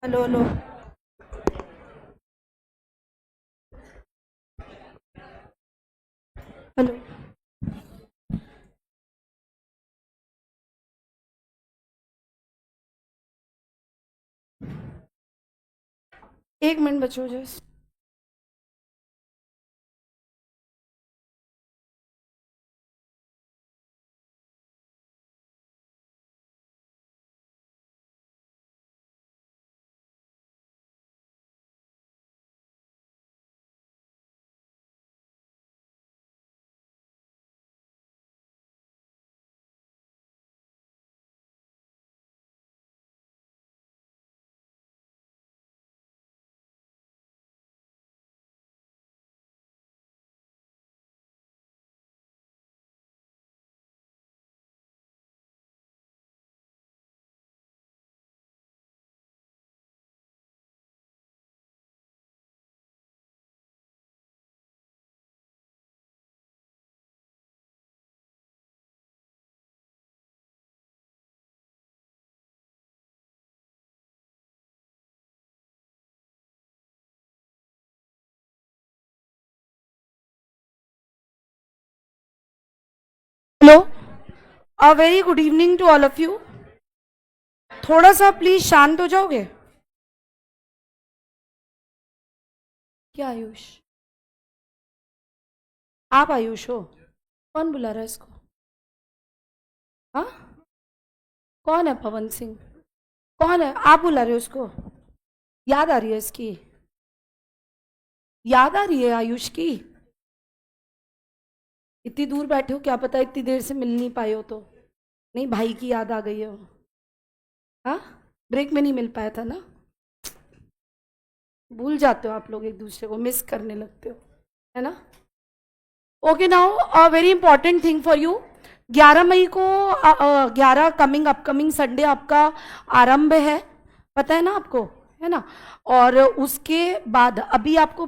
Hello hello. Hello. 1 minute बचो just. Hello. Very good evening to all of you. थोड़ा सा please शांत हो जाओगे क्या आयुष? आप आयुष हो? कौन बुला रहा है इसको? हाँ, कौन है पवन सिंह? कौन है? आप बुला रहे हो उसको? याद आ रही है इसकी? याद आ रही है आयुष की? इतनी दूर बैठे हो, क्या पता इतनी देर से मिल नहीं पाए हो तो। नहीं, भाई की याद आ गई हो? हाँ, ब्रेक में नहीं मिल पाया था ना? भूल जाते हो आप लोग, एक दूसरे को मिस करने लगते हो, है ना? Okay, now a very important thing for you. 11 मई को, 11 कमिंग अपकमिंग संडे आपका आरंभ है, पता है ना आपको? है ना? और उसके बाद अभी आपको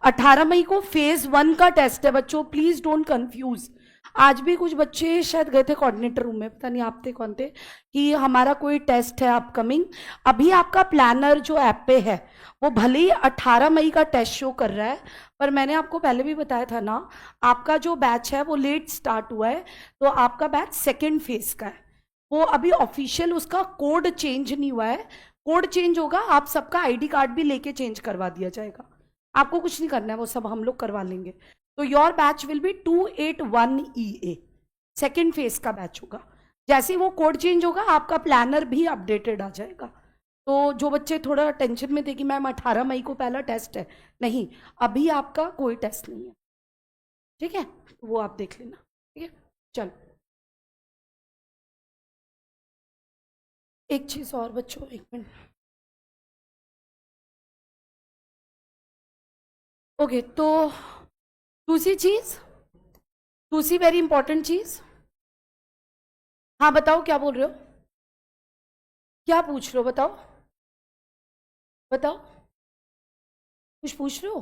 18 मई को फेज 1 का टेस्ट है बच्चों, प्लीज डोंट कंफ्यूज। आज भी कुछ बच्चे शायद गए थे कोऑर्डिनेटर रूम में, पता नहीं आप थे कौन थे, कि हमारा कोई टेस्ट है अपकमिंग। अभी आपका प्लानर जो ऐप पे है वो भले ही 18 मई का टेस्ट शो कर रहा है, पर मैंने आपको पहले भी बताया था ना, आपका जो बैच है वो लेट स्टार्ट हुआ है, तो आपका बैच सेकेंड फेज का है। वो अभी ऑफिशियल उसका कोड चेंज नहीं हुआ है। कोड चेंज होगा, आप सबका आईडी कार्ड भी लेके चेंज करवा दिया जाएगा। आपको कुछ नहीं करना है, वो सब हम लोग करवा लेंगे। तो your batch will be 281 EA, second phase का बैच होगा। जैसे ही वो कोड चेंज होगा आपका प्लानर भी अपडेटेड आ जाएगा। तो जो बच्चे थोड़ा टेंशन में थे कि मैम 18 मई को पहला टेस्ट है, नहीं, अभी आपका कोई टेस्ट नहीं है, ठीक है? वो आप देख लेना, ठीक है? चलो, एक चीज और बच्चों, 1 मिनट। ओके, तो दूसरी चीज, दूसरी वेरी इंपॉर्टेंट चीज। हाँ बताओ, क्या बोल रहे हो? क्या पूछ रहे हो? बताओ, बताओ, कुछ पूछ रहे हो?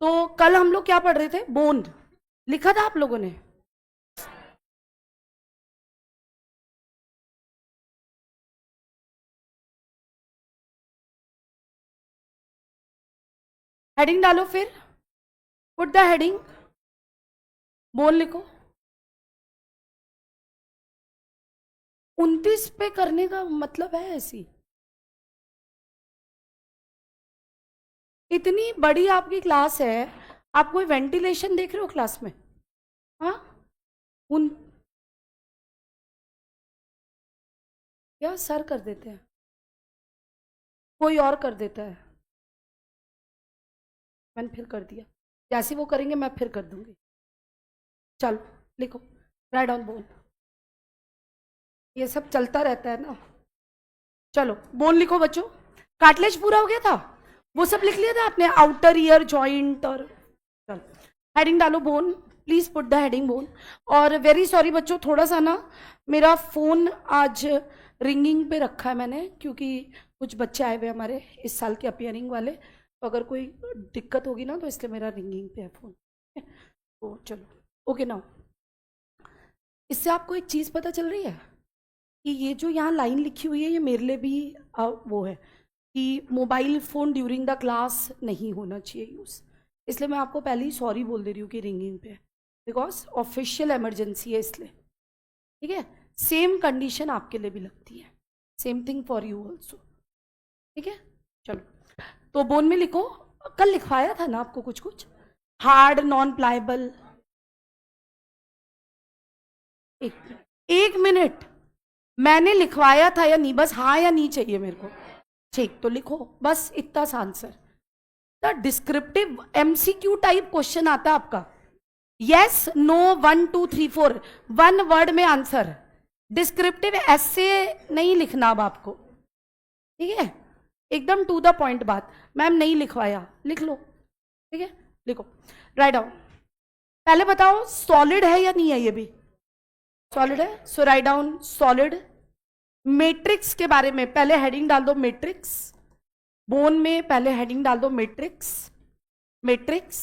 तो कल हम लोग क्या पढ़ रहे थे? बोन लिखा था आप लोगों ने? हेडिंग डालो फिर, पुट द हेडिंग, बोन लिखो। 29 पे करने का मतलब है ऐसी? इतनी बड़ी आपकी क्लास है, आप कोई वेंटिलेशन देख रहे हो क्लास में? हाँ, उन क्या सर कर देते हैं, कोई और कर देता है? मैंने फिर कर दिया, जैसे वो करेंगे मैं फिर कर दूंगी। चलो लिखो, राइट डाउन बोन। ये सब चलता रहता है ना। चलो बोन लिखो बच्चों। कार्टिलेज पूरा हो गया था, वो सब लिख लिया था आपने, आउटर ईयर जॉइंट और। चलो, हेडिंग डालो bone, please put the heading bone. और वेरी सॉरी बच्चों, थोड़ा सा ना मेरा फोन आज रिंगिंग पे रखा है मैंने, क्योंकि कुछ बच्चे आए हुए हमारे इस साल के अपियरिंग वाले, तो अगर कोई दिक्कत होगी ना तो इसलिए मेरा रिंगिंग पे है फोन। तो चलो, ओके नाउ, इससे आपको एक चीज पता चल रही है, कि ये जो यहाँ लाइन लिखी हुई है ये मेरे लिए भी वो है कि mobile phone during the class नहीं होना चाहिए यूज़। इसलिए मैं आपको पहले ही सॉरी बोल दे रही हूँ कि रिंगिंग पे, बिकॉज ऑफिशियल इमरजेंसी है इसलिए। ठीक है, सेम कंडीशन आपके लिए भी लगती है, same thing for you also. ठीक है, चलो तो बोन में लिखो। कल लिखवाया था ना आपको कुछ कुछ, हार्ड, नॉन प्लायबल। एक मिनट, मैंने लिखवाया था या नहीं, बस हाँ या नहीं चाहिए मेरे को। ठीक, तो लिखो बस इतना सा answer. The descriptive MCQ type question आता है आपका, यस नो 1 2 3 4 1 वर्ड में आंसर। डिस्क्रिप्टिव ऐसे नहीं लिखना अब आपको, ठीक है, एकदम टू द पॉइंट बात। मैम नहीं लिखवाया, लिख लो। ठीक है, लिखो, राइट डाउन। पहले बताओ सॉलिड है या नहीं है, ये भी सॉलिड है, so write down solid. Matrix के बारे में पहले हेडिंग डाल दो मैट्रिक्स, बोन में पहले हेडिंग डाल दो मैट्रिक्स, मैट्रिक्स।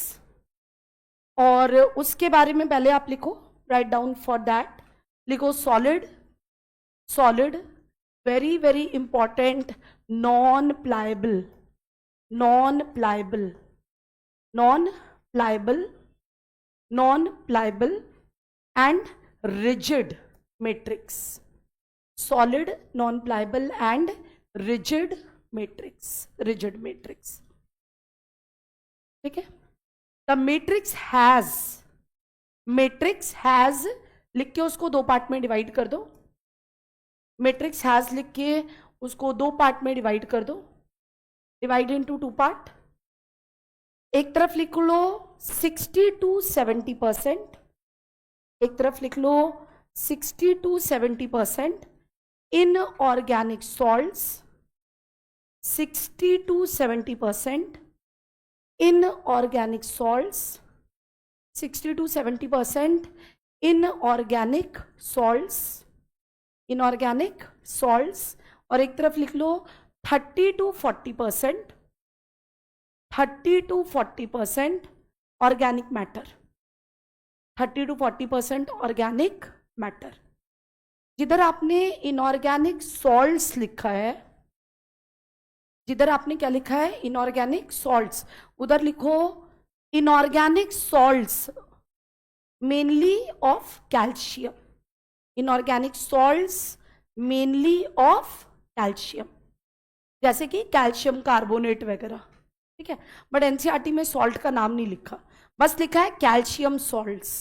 और उसके बारे में पहले आप लिखो, राइट डाउन फॉर दैट, लिखो solid, solid very very important, non pliable, non pliable, non pliable, non pliable and rigid matrix, solid, non-pliable and rigid matrix, rigid matrix। ठीक है, the matrix has लिख के उसको दो पार्ट में divide कर दो, matrix has लिख के उसको दो पार्ट में डिवाइड कर दो, डिवाइड इनटू टू पार्ट। एक तरफ लिख लो 60 to 70%, एक तरफ लिख लो 60 to 70% inorganic salts, 60 to 70% inorganic salts, 60 to 70% inorganic salts, inorganic salts। और एक तरफ लिख लो 30 to 40%, 30 to 40% organic matter, 30 to 40% organic matter। जिधर आपने इनऑर्गेनिक सॉल्ट्स लिखा है, जिधर आपने क्या लिखा है इनऑर्गेनिक सॉल्ट्स, उधर लिखो inorganic salts mainly of calcium, inorganic salts mainly of calcium, जैसे कि कैल्शियम कार्बोनेट वगैरह। ठीक है, बट एनसीईआरटी में सॉल्ट का नाम नहीं लिखा, बस लिखा है कैल्शियम सॉल्ट्स।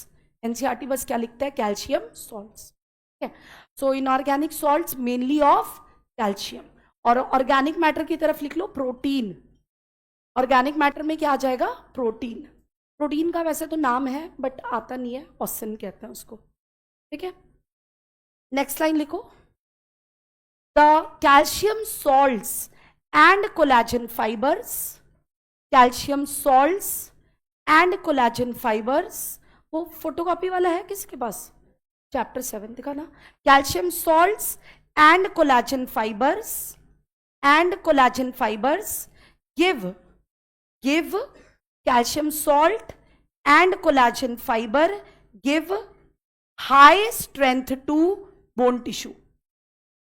एनसीईआरटी बस क्या लिखता है, कैल्शियम सॉल्ट्स। ठीक है, so inorganic salts mainly of calcium. और ऑर्गेनिक मैटर की तरफ लिख लो प्रोटीन, ऑर्गेनिक मैटर में क्या आ जाएगा, प्रोटीन। प्रोटीन का वैसे तो नाम है बट आता नहीं है, ऑसन कहते हैं उसको। ठीक है, नेक्स्ट लाइन लिखो, the calcium salts and collagen fibres, calcium salts and collagen fibres. वो फोटोकॉपी वाला है किसके पास, चैप्टर 7 दिखाना। Calcium salts and collagen fibres, and collagen fibres give calcium salt and collagen fiber give high strength to bone tissue,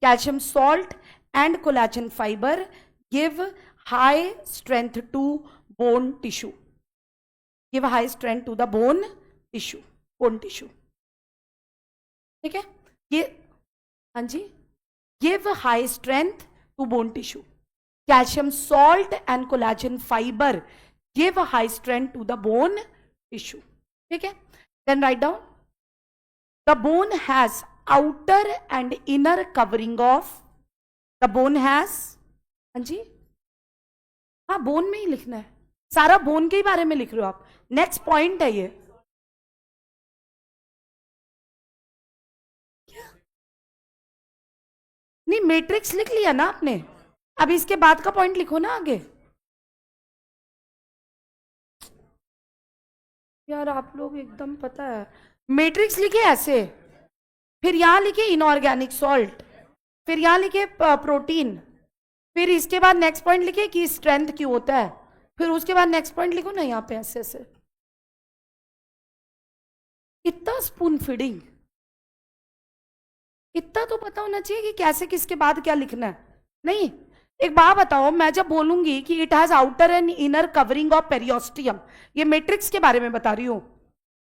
calcium salt and collagen fiber give high strength to bone tissue, give high strength to the bone tissue, bone tissue। ठीक है, ये हाँ जी, give high strength to bone tissue, calcium salt and collagen fiber give a high strength to the bone tissue। ठीक है, then write down, the bone has outer and inner covering of, the bone has, हाँ जी, हाँ bone में ही लिखना है, सारा bone के ही बारे में लिख रहे हो आप, नेक्स्ट पॉइंट है ये। नहीं मैट्रिक्स लिख लिया ना आपने, अब इसके बाद का पॉइंट लिखो ना आगे। यार आप लोग एकदम पता है, मैट्रिक्स लिखे ऐसे, फिर यहां लिखे इनऑर्गेनिक सॉल्ट, फिर यहां लिखे प्रोटीन, फिर इसके बाद नेक्स्ट पॉइंट लिखे कि स्ट्रेंथ क्यों होता है, फिर उसके बाद नेक्स्ट पॉइंट लिखो ना यहाँ पे ऐसे ऐसे। इतना स्पून फीडिंग, इतना तो पता होना चाहिए कि कैसे किसके बाद क्या लिखना है। नहीं, एक बात बताओ, मैं जब बोलूंगी कि it has outer and inner covering of periosteum, ये मैट्रिक्स के बारे में बता रही हूं।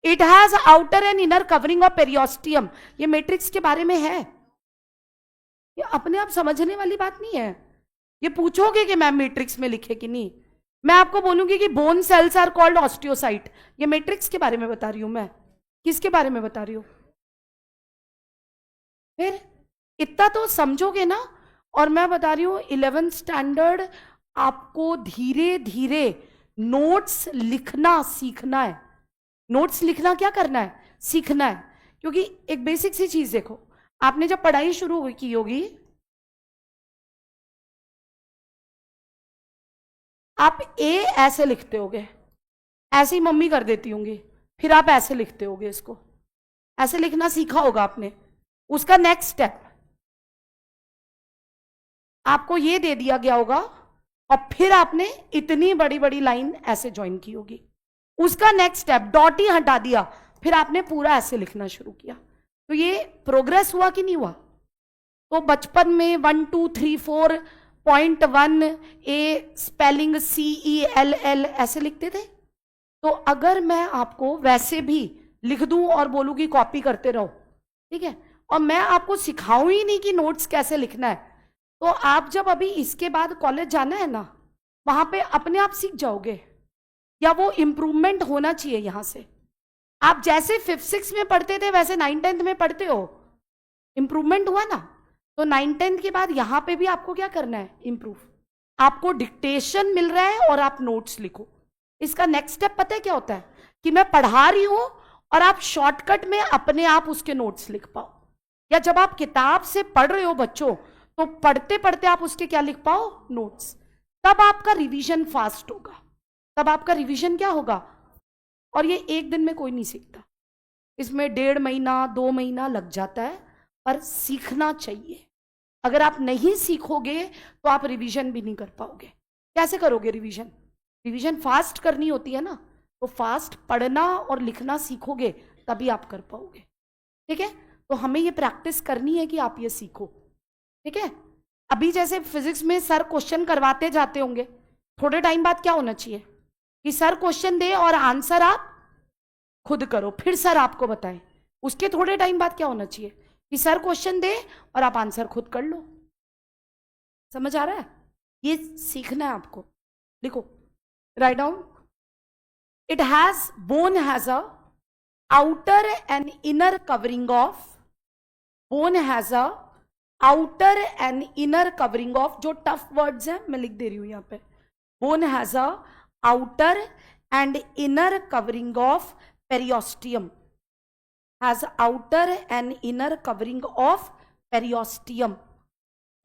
It has outer and inner covering of periosteum, ये मैट्रिक्स के बारे में है। ये अपने आप समझने वाली बात नहीं है। ये पूछोगे कि मैम मैट्रिक्स में लिखे कि नहीं, मैं आपको बोलूंगी कि bone cells are called osteocyte, ये मैट्रिक्स के बारे में बता रही हूं मैं। किसके बारे में बता रही हूं? फिर इतना तो समझोगे ना। और मैं बता रही हूं 11th स्टैंडर्ड आपको धीरे धीरे नोट्स लिखना सीखना है। नोट्स लिखना क्या करना है? सीखना है। क्योंकि एक बेसिक सी चीज देखो, आपने जब पढ़ाई शुरू की होगी, आप ए ऐसे लिखते होगे, ऐसे ही मम्मी कर देती होंगी, फिर आप ऐसे लिखते होगे, इसको ऐसे लिखना सीखा होगा आपने। उसका नेक्स्ट स्टेप आपको ये दे दिया गया होगा, और फिर आपने इतनी बड़ी बड़ी लाइन ऐसे ज्वाइन की होगी। उसका नेक्स्ट स्टेप डॉट ही हटा दिया, फिर आपने पूरा ऐसे लिखना शुरू किया। तो ये प्रोग्रेस हुआ कि नहीं हुआ? तो बचपन में 1 2 3 4.1 ए स्पेलिंग CELL ऐसे लिखते थे। तो अगर मैं आपको वैसे भी लिख दूं और बोलूं कि कॉपी करते रहो, ठीक है, और मैं आपको सिखाऊं ही नहीं कि नोट्स कैसे लिखना है, तो आप जब अभी इसके बाद कॉलेज जाना है ना, वहां पे अपने आप सीख जाओगे, या वो इम्प्रूवमेंट होना चाहिए यहां से। आप जैसे 5th 6th में पढ़ते थे वैसे 9th 10th में पढ़ते हो, इम्प्रूवमेंट हुआ ना। तो 9th 10th के बाद यहां पे भी आपको क्या करना है? इम्प्रूव। आपको डिक्टेशन मिल रहा है और आप नोट्स लिखो। इसका नेक्स्ट स्टेप पता है क्या होता है? कि मैं पढ़ा रही हूं और आप शॉर्टकट में अपने आप उसके नोट्स लिख पाओ। या जब आप किताब से पढ़ रहे हो बच्चों, तो पढ़ते पढ़ते आप उसके क्या लिख पाओ? नोट्स। तब आपका रिवीजन फास्ट होगा, तब आपका रिवीजन क्या होगा। और ये एक दिन में कोई नहीं सीखता, इसमें 1.5 महीना 2 महीना लग जाता है, पर सीखना चाहिए। अगर आप नहीं सीखोगे तो आप रिवीजन भी नहीं कर पाओगे। कैसे करोगे रिवीजन? रिवीजन फास्ट करनी होती है ना, तो फास्ट पढ़ना और लिखना सीखोगे तभी आप कर पाओगे। ठीक है, तो हमें ये प्रैक्टिस करनी है कि आप ये सीखो। ठीक है, अभी जैसे फिजिक्स में सर क्वेश्चन करवाते जाते होंगे, थोड़े टाइम बाद क्या होना चाहिए कि सर क्वेश्चन दे और आंसर आप खुद करो, फिर सर आपको बताएं। उसके थोड़े टाइम बाद क्या होना चाहिए कि सर क्वेश्चन दे और आप आंसर खुद कर लो। समझ आ रहा है? ये सीखना है आपको। लिखो, write down. It has, bone has a outer and inner covering of, bone has a outer and inner covering of, जो टफ वर्ड्स हैं मैं लिख दे रही हूं यहां पे। Bone has a outer and inner covering of periosteum, has outer and inner covering of periosteum,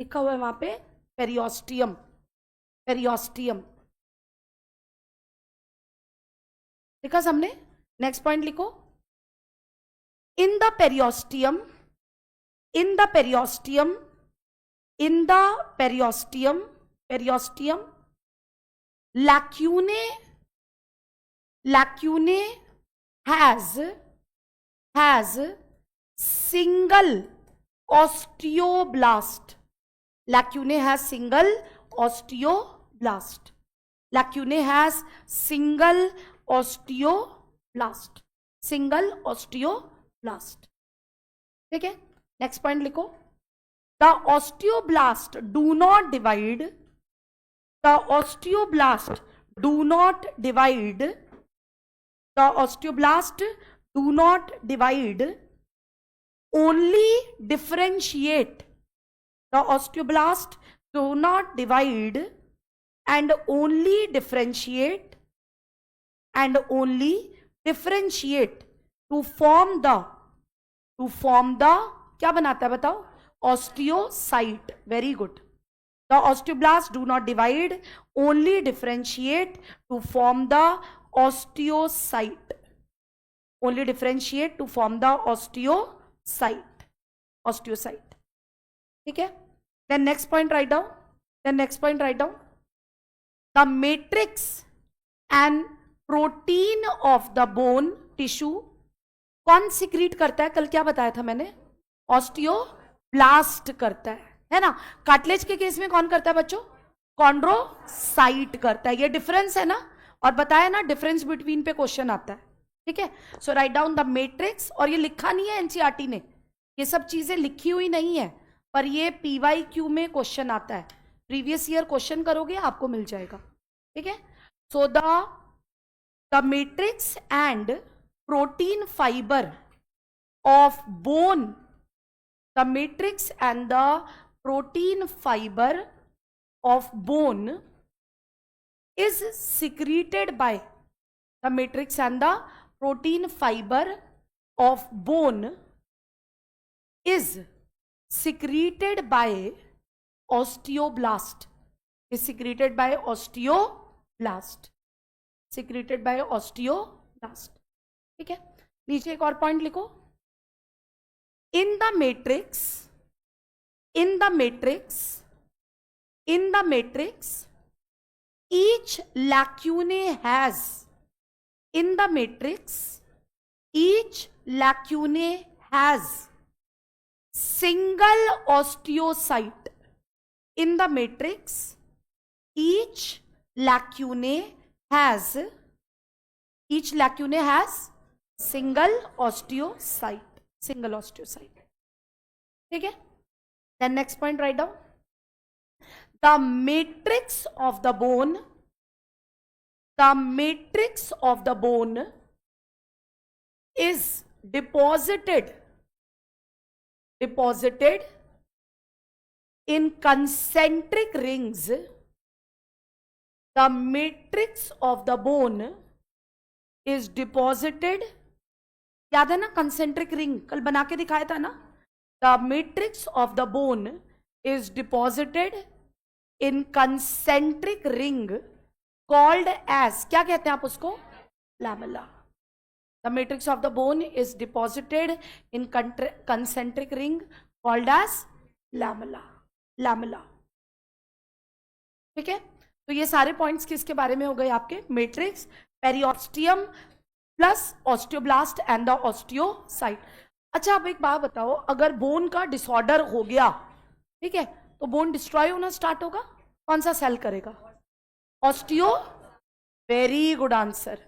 लिखा हुआ है वहां पे पेरियोस्टियम, पेरियोस्टियम लिखा सबने? नेक्स्ट पॉइंट लिखो, in the periosteum, in the periosteum, in the periosteum, periosteum lacunae, lacunae has single osteoblast, lacunae has single osteoblast, lacunae has single osteoblast, single osteoblast। ठीक है, नेक्स्ट पॉइंट लिखो, the osteoblast do not divide, the osteoblast do not divide, the osteoblast do not divide, only differentiate, the osteoblast do not divide and only differentiate, and only differentiate to form the, to form the, क्या बनाता है बताओ? osteocyte। very good। The osteoblasts do not divide, only differentiate to form the osteocyte, only differentiate to form the osteocyte, osteocyte। ठीक है, then next point write down, then next point write down, the matrix and protein of the bone tissue, कौन secrete करता है? कल क्या बताया था मैंने? ब्लास्ट करता है ना। कार्टिलेज के केस में कौन करता है बच्चों? कॉन्ड्रोसाइट करता है। ये डिफरेंस है ना, और बताया ना डिफरेंस बिटवीन पे क्वेश्चन आता है, ठीक है। So write down the matrix, और ये लिखा नहीं है एनसीईआरटी ने, ये सब चीजें लिखी हुई नहीं है, पर ये पीवाईक्यू में क्वेश्चन आता है, प्रीवियस ईयर क्वेश्चन करोगे आपको मिल जाएगा, ठीक है। So the matrix and protein fibre of bone, the matrix and the protein fiber of bone is secreted by, the matrix and the protein fiber of bone is secreted by osteoblast, is secreted by osteoblast, secreted by osteoblast, ठीक है। नीचे एक और point लिखो, in the matrix, in the matrix, in the matrix, each lacunae has, in the matrix, each lacunae has single osteocyte. In the matrix, each lacunae has, each lacunae has single osteocyte, single osteocyte, ठीक है। Then next point, write down the matrix of the bone, the matrix of the bone is deposited in concentric rings, the matrix of the bone is deposited, याद है ना concentric ring कल बना के दिखाया था ना, the matrix of the bone is deposited in concentric ring called as, क्या कहते हैं आप उसको? Lamella. The matrix of the bone is deposited in concentric ring called as lamella, lamella, ठीक है। तो ये सारे पॉइंट्स किसके बारे में हो गए आपके? Matrix, periosteum plus osteoblast and the osteocyte. अच्छा अब एक बात बताओ, अगर बोन का डिसऑर्डर हो गया, ठीक है, तो बोन डिस्ट्रॉय होना स्टार्ट होगा, कौन सा सेल करेगा? Osteo, very good answer.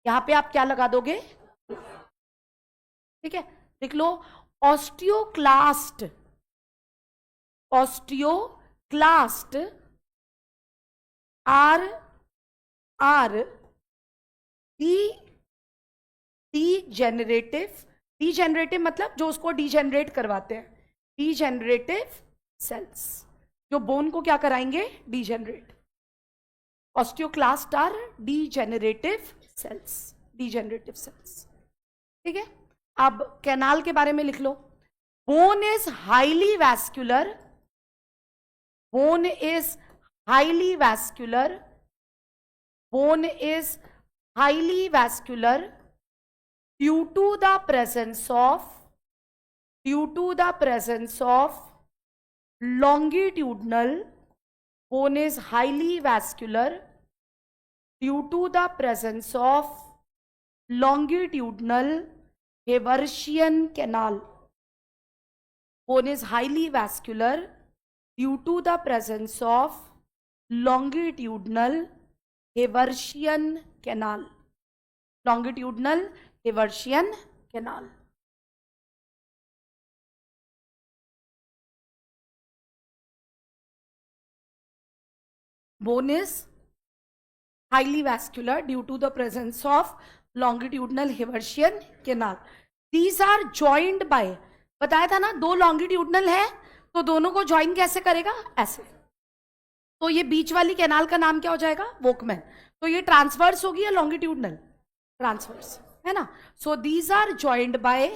यहां पे आप क्या लगा दोगे? ठीक है, लिख लो ऑस्टियोक्लास्ट, ऑस्टियोक्लास्ट आर डीजेनरेटिव मतलब जो उसको डीजेनरेट करवाते हैं, डीजेनरेटिव सेल्स जो बोन को क्या कराएंगे? Degenerate. Osteoclast are degenerative cells, degenerative cells, ठीक है। अब कैनाल के बारे में लिख लो, bone is highly vascular, bone is highly vascular, bone is highly vascular due to the presence of longitudinal, bone is highly vascular due to the presence of longitudinal Haversian canal, bone is highly vascular due to the presence of longitudinal Haversian canal, longitudinal Haversian canal, bone is highly vascular due to the presence of longitudinal Haversian canal. These are joined by, बताया था ना दो longitudinal है तो दोनों को join कैसे करेगा? ऐसे। तो ये बीच वाली कैनाल का नाम क्या हो जाएगा? वोकमैन। तो ये ट्रांसवर्स होगी या लॉन्गिट्यूडनल? ट्रांसवर्स, है ना। So these are joined by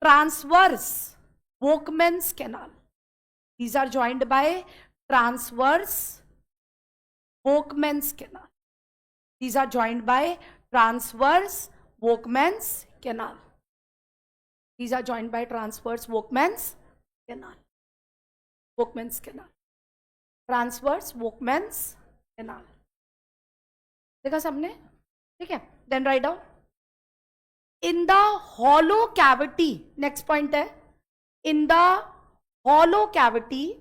transverse Volkmann's canal, these are joined by transverse Volkmann's canal, these are joined by transverse Volkmann's canal, these are joined by transverse Volkmann's canal, Volkmann's canal, transverse Volkmann's canal, देखा सबने? ठीक है, then write down in the hollow cavity, next point है in the hollow cavity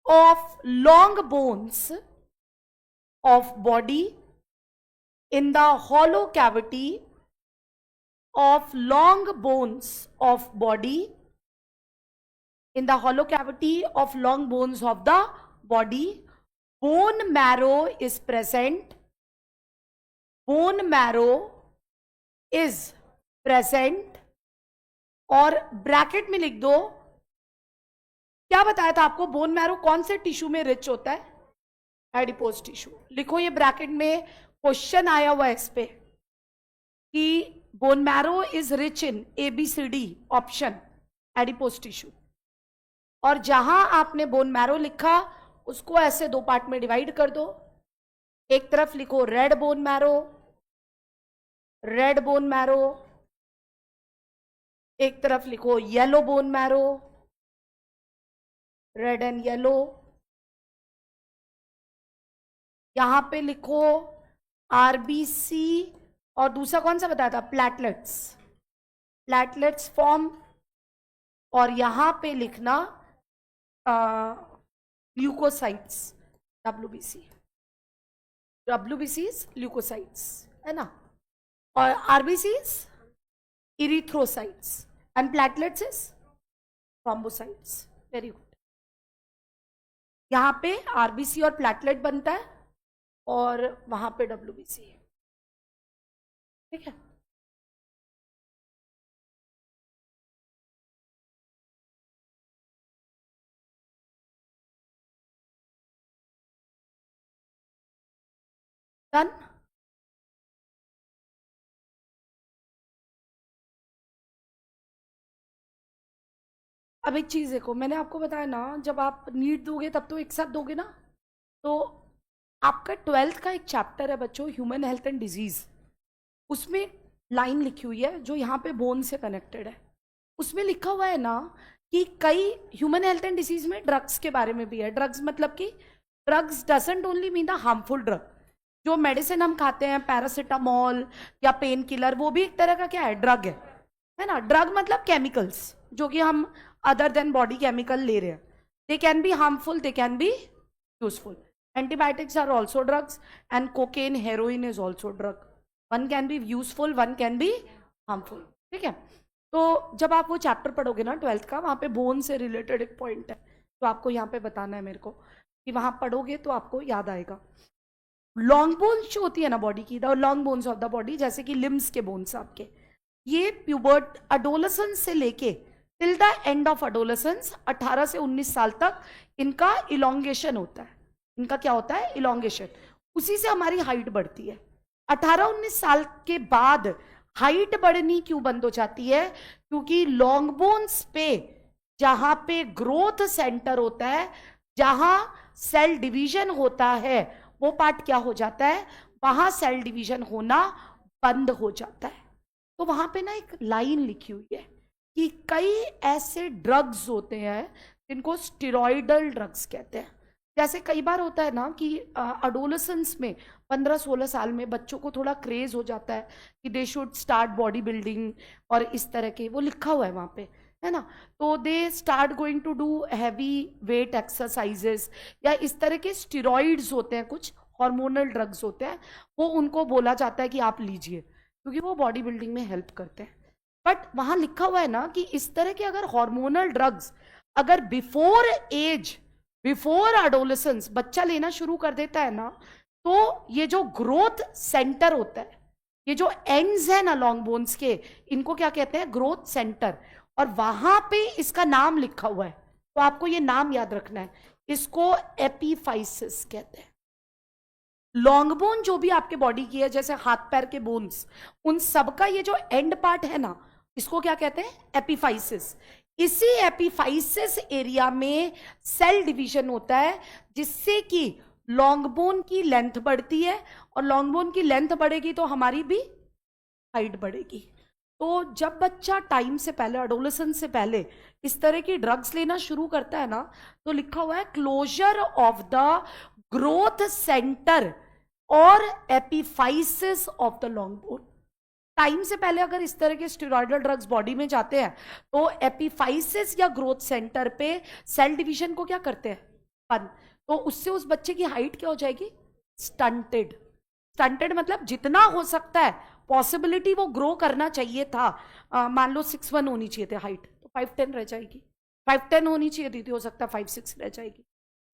of long bones of body, in the hollow cavity of long bones of body, in the hollow cavity of long bones of the body, bone marrow is present. Bone marrow is present. और bracket में लिख दो, क्या बताया था आपको, bone marrow कौन से टिश्यू में रिच होता है? Adipose tissue. लिखो ये ब्रैकेट में, क्वेश्चन आया हुआ है इस पे कि bone marrow is rich in ABCD option adipose tissue. और जहां आपने बोन मैरो लिखा उसको ऐसे दो पार्ट में डिवाइड कर दो. एक तरफ लिखो red bone marrow, red bone marrow. एक तरफ लिखो yellow bone marrow, red and yellow. यहां पे लिखो RBC, और दूसरा कौन सा बताया था? प्लेटलेट्स. Platelets form. और यहां पे लिखना ल्यूकोसाइट्स, WBCs ल्यूकोसाइट्स है ना. और RBCs erythrocytes and platelets is thrombocytes. Very good. यहां पे RBC और प्लेटलेट बनता है और वहां पे WBC है. ठीक है. डन. अब एक चीज देखो, मैंने आपको बताया ना, जब आप नीट दोगे तब तो एक साथ दोगे ना. तो आपका 12th का एक चैप्टर है बच्चों, ह्यूमन हेल्थ एंड डिजीज. उसमें लाइन लिखी हुई है जो यहाँ पे बोन से कनेक्टेड है. उसमें लिखा हुआ है ना कि कई ह्यूमन हेल्थ एंड डिजीज में ड्रग्स के बारे में भी है. ड्रग्स मतलब कि drugs doesn't only mean the harmful drug. जो मेडिसिन हम खाते हैं, पैरासिटामोल या पेन किलर, वो भी एक तरह का क्या है? ड्रग है ना. ड्रग मतलब केमिकल्स जो कि हम अदर देन बॉडी केमिकल ले रहे हैं. They can be harmful, they can be useful. Antibiotics are also drugs and cocaine, heroin is also drug. One can be useful, one can be harmful. ठीक है. तो जब आप वो चैप्टर पढ़ोगे ना 12th का, वहाँ पे बोन से रिलेटेड एक पॉइंट है तो आपको यहाँ पे बताना है मेरे को, कि वहाँ पढ़ोगे तो आपको याद आएगा. लॉन्ग बोन्स जो होती है ना बॉडी की, the long bones of the body, जैसे कि लिम्स के बोन्स आपके, ये प्यूबर्ट अडोलेसेंस से लेके till the end of adolescence 18 से 19 साल तक इनका इलोंगेशन होता है. इनका क्या होता है? इलोंगेशन. उसी से हमारी हाइट बढ़ती है. 18-19 साल के बाद हाइट बढ़नी क्यों बंद हो जाती है? क्योंकि लॉन्ग बोन्स पे जहां पे ग्रोथ सेंटर होता है, जहां सेल डिवीजन होता है, वो पार्ट क्या हो जाता है? वहां सेल डिवीजन होना बंद हो जाता है. तो वहां पे ना एक लाइन लिखी हुई है कि कई ऐसे ड्रग्स होते हैं जिनको स्टेरॉइडल ड्रग्स कहते हैं. जैसे कई बार होता है ना कि अडोलेसेंस में 15-16 साल में बच्चों को थोड़ा क्रेज हो जाता है कि they should start body building, और इस तरह के वो लिखा हुआ है वहाँ पे, है ना. तो they start going to do heavy weight exercises, या इस तरह के स्टेरॉइड्स होते हैं, कुछ हार्मोनल ड्रग्स होते हैं, वो उनको बोला जाता है कि आप लीजिए, क्योंकि वो बॉडी बिल्डिंग में हेल्प करते हैं. बट वहाँ लिखा हुआ है ना कि इस तरह के अगर हार्मोनल ड्रग्स अगर बिफोर अडोलेसेंस बच्चा लेना शुरू कर देता है ना, तो ये जो ग्रोथ सेंटर होता है, ये जो एंड्स है ना लॉन्ग बोन्स के, इनको क्या कहते हैं? Growth centre. और वहां पे इसका नाम लिखा हुआ है, तो आपको ये नाम याद रखना है. इसको एपीफाइसिस कहते हैं. लॉन्ग बोन जो भी आपके बॉडी की है, जैसे हाथ पैर के बोन्स, उन सबका ये जो एंड पार्ट है ना, इसको क्या कहते हैं? एपीफाइसिस. इसी एपीफाइसिस एरिया में सेल डिवीजन होता है, जिससे कि लॉन्ग बोन की लेंथ बढ़ती है, और लॉन्ग बोन की लेंथ बढ़ेगी तो हमारी भी हाइट बढ़ेगी. तो जब बच्चा टाइम से पहले, अडोलेसेंस से पहले इस तरह की ड्रग्स लेना शुरू करता है ना, तो लिखा हुआ है closure of the growth centre और epiphysis of the long bone. Time से पहले अगर इस तरह के स्टेरॉयडल ड्रग्स बॉडी में जाते हैं तो एपिफाइसिस या ग्रोथ सेंटर पे सेल डिवीजन को क्या करते हैं, बंद। तो उससे उस बच्चे की हाइट क्या हो जाएगी, स्टंटेड। स्टंटेड मतलब जितना हो सकता है पॉसिबिलिटी वो ग्रो करना चाहिए था, मान लो 6'1" होनी चाहिए थी हाइट, तो 5'10" रह जाएगी। 5'10" होनी चाहिए थी, हो सकता है 5'6" रह जाएगी।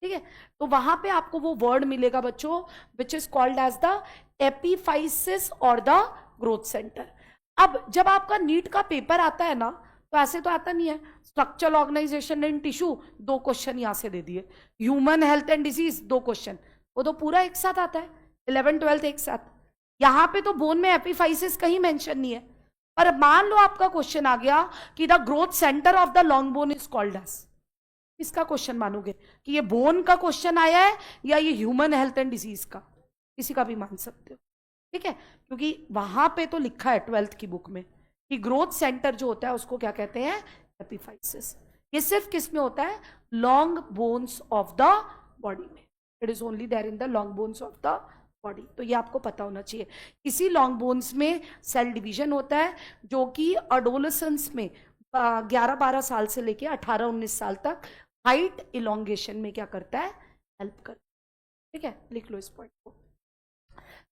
ठीक है, तो वहां पे आपको वो वर्ड मिलेगा बच्चों, which is called as the epiphysis और द ग्रोथ सेंटर। अब जब आपका नीट का पेपर आता है ना, तो ऐसे तो आता नहीं है structural organisation in tissue 2 question यहां से दे दिए, human health and disease 2 question, वो तो पूरा एक साथ आता है, 11 12 एक साथ। यहां पे तो बोन में एपिफाइसिस कहीं मेंशन नहीं है, पर मान लो आपका क्वेश्चन आ गया कि the growth centre of the long bone is called as, इसका क्वेश्चन मानोगे कि ये बोन का क्वेश्चन आया है या ये ह्यूमन हेल्थ एंड डिजीज का, किसी का भी मान सकते हो। ठीक है, क्योंकि वहां पे तो लिखा है 12th की बुक में कि ग्रोथ सेंटर जो होता है उसको क्या कहते हैं, एपिफाइसिस। ये सिर्फ किस में होता है, long bones of the body में, it is only there in the long bones of the body. तो ये आपको पता होना चाहिए। इसी लॉन्ग बोन्स में सेल डिवीजन होता है जो कि अडोलेसेंस में 11-12 साल से लेके 18-19 साल तक हाइट इलोंगेशन में क्या करता है, हेल्प करता है। ठीक है, लिख लो इस पॉइंट को,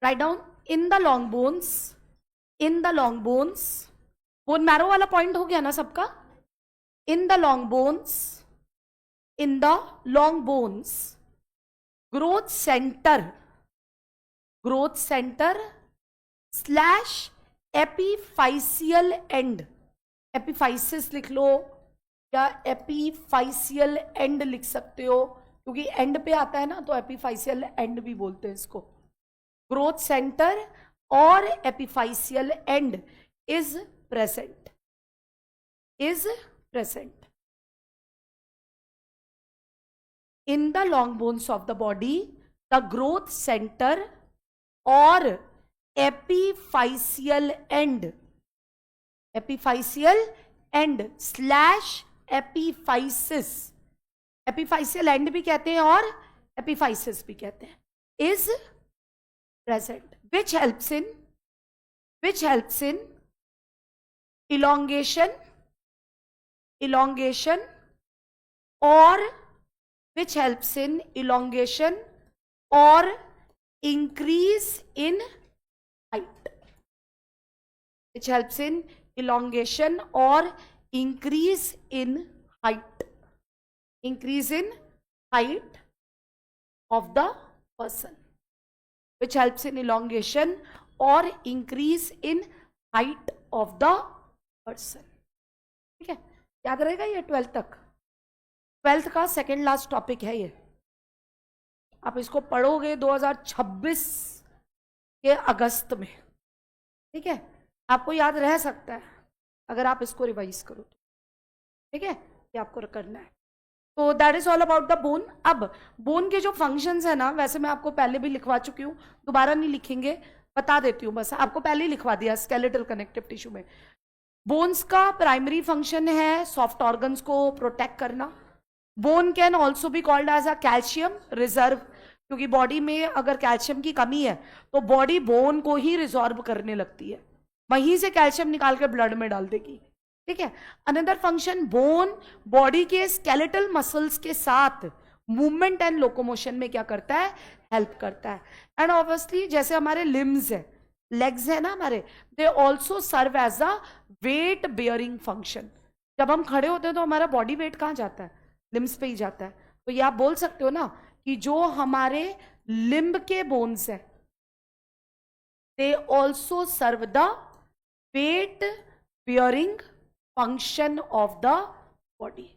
write down. In the long bones, in the long bones, bone marrow वाला पॉइंट हो गया ना सबका। In the long bones, in the long bones growth centre, growth centre slash epiphyseal end, epiphysis लिख लो या एपिफाइसियल एंड लिख सकते हो, क्योंकि एंड पे आता है ना, तो एपिफाइसियल एंड भी बोलते हैं इसको। ग्रोथ सेंटर और epiphyseal end is present, is present in the long bones of the body. The growth centre और epiphyseal end, epiphyseal end slash epiphysis, epiphyseal end भी कहते हैं और एपिफाइसिस भी कहते हैं, is present, which helps in elongation, elongation or which helps in elongation or increase in height, which helps in elongation or increase in height, increase in height of the person, which helps in elongation or increase in height of the person। ठीक है, याद रहेगा ये 12th तक, 12th का second last topic है ये। आप इसको पढ़ोगे 2026 के अगस्त में। ठीक है, आपको याद रह सकता है अगर आप इसको रिवाइज करो तो। ठीक है, ये आपको करना है। तो that is all about the bone. अब बोन के जो फंक्शंस है ना, वैसे मैं आपको पहले भी लिखवा चुकी हूँ, दोबारा नहीं लिखेंगे, बता देती हूँ बस, आपको पहले ही लिखवा दिया स्केलेटल कनेक्टिव टिश्यू में। बोन्स का प्राइमरी फंक्शन है सॉफ्ट ऑर्गन्स को प्रोटेक्ट करना। Bone can also be called as a calcium reserve, क्योंकि बॉडी में अगर कैल्शियम की कमी है तो बॉडी बोन को ही रिजॉर्व करने लगती है, वहीं से कैल्शियम निकाल के ब्लड में डाल देगी। ठीक है, अनदर फंक्शन, बोन बॉडी के स्केलेटल मसल्स के साथ मूवमेंट एंड लोकोमोशन में क्या करता है, हेल्प करता है। एंड ऑब्वियसली जैसे हमारे लिम्स है, लेग्स है ना हमारे, they also serve as a weight bearing function. जब हम खड़े होते हैं तो हमारा बॉडी वेट कहाँ जाता है, लिम्स पे ही जाता है। तो ये आप बोल सकते हो ना कि जो हमारे लिम्ब के बोन्स है, they also serve the weight bearing function of the body,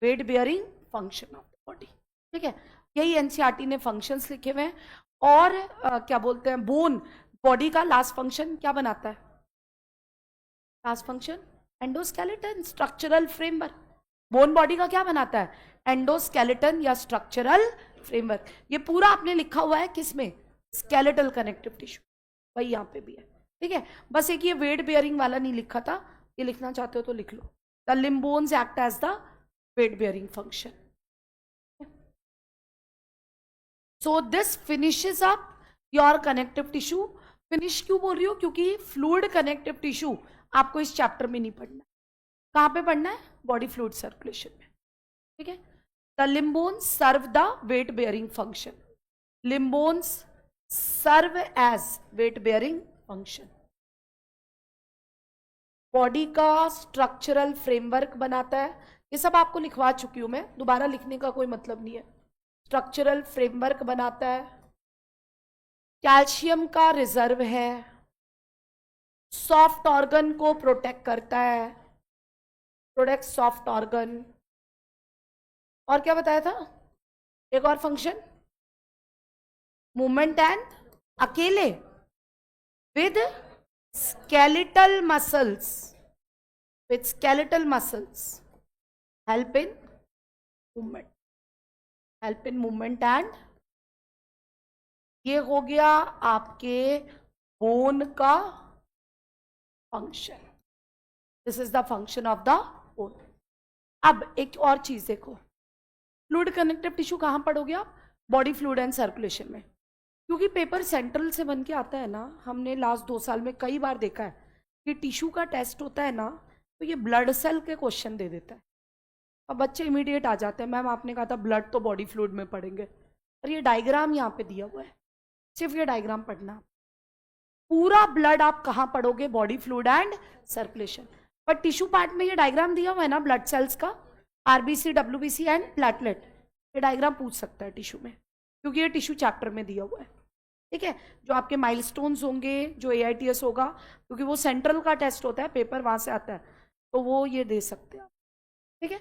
weight bearing function of the body. ठीक है, यही एनसीईआरटी ने फंक्शंस लिखे हुए हैं। और क्या बोलते हैं, बोन बॉडी का लास्ट फंक्शन क्या बनाता है, last function endoskeleton, structural framework. Bone body का क्या बनाता है, एंडोस्केलेटन या स्ट्रक्चरल फ्रेमवर्क। ये पूरा आपने लिखा हुआ है किसमें, स्केलेटल कनेक्टिव टिश्यू, वही यहाँ पे भी है। ठीक है, बस एक ये वेट बेयरिंग वाला नहीं लिखा था, ये लिखना चाहते हो तो लिख लो, the limb bones act as the weight bearing function. So this finishes up your connective tissue finish क्यों बोल रही हूँ? क्योंकि फ्लूइड कनेक्टिव टिश्यू आपको इस चैप्टर में नहीं पढ़ना। कहाँ पे पढ़ना है? बॉडी फ्लूइड सर्कुलेशन में, ठीक है। The limb bones serve the weight bearing function. Limb bones serve as weight bearing function. Body का स्ट्रक्चरल फ्रेमवर्क बनाता है। ये सब आपको लिखवा चुकी हूं मैं, दोबारा लिखने का कोई मतलब नहीं है। स्ट्रक्चरल फ्रेमवर्क बनाता है, कैल्शियम का रिजर्व है, सॉफ्ट ऑर्गन को प्रोटेक्ट करता है, प्रोटेक्ट सॉफ्ट ऑर्गन। और क्या बताया था? एक और फंक्शन, मूवमेंट एंड अकेले with skeletal muscles, with skeletal muscles help in movement and ये हो गया आपके बोन का function. This is the function of the bone. अब एक और चीज देखो, फ्लूइड कनेक्टिव टिश्यू कहां पढ़ोगे आप? बॉडी फ्लूइड एंड सर्कुलेशन में। क्योंकि पेपर सेंट्रल से बन के आता है ना, हमने लास्ट 2 साल में कई बार देखा है कि टिश्यू का टेस्ट होता है ना, तो ये ब्लड सेल के क्वेश्चन दे देता है। अब बच्चे इमीडिएट आ जाते हैं, मैम आपने कहा था ब्लड तो बॉडी फ्लूइड में पढ़ेंगे, और ये डायग्राम यहाँ पे दिया हुआ है, सिर्फ ये डायग्राम पढ़ना। पूरा ब्लड आप कहाँ पढ़ोगे? Body fluid and circulation. पर टिश्यू पार्ट में ये डायग्राम दिया हुआ है ना ब्लड सेल्स का, आरबीसी, डब्ल्यूबीसी एंड प्लेटलेट, ये डायग्राम पूछ सकता है टिश्यू में, क्योंकि ये टिश्यू चैप्टर में दिया हुआ है, ठीक है। जो आपके माइलस्टोन्स होंगे, जो AITS होगा, क्योंकि वो सेंट्रल का टेस्ट होता है, पेपर वहां से आता है, तो वो ये दे सकते हैं, ठीक है।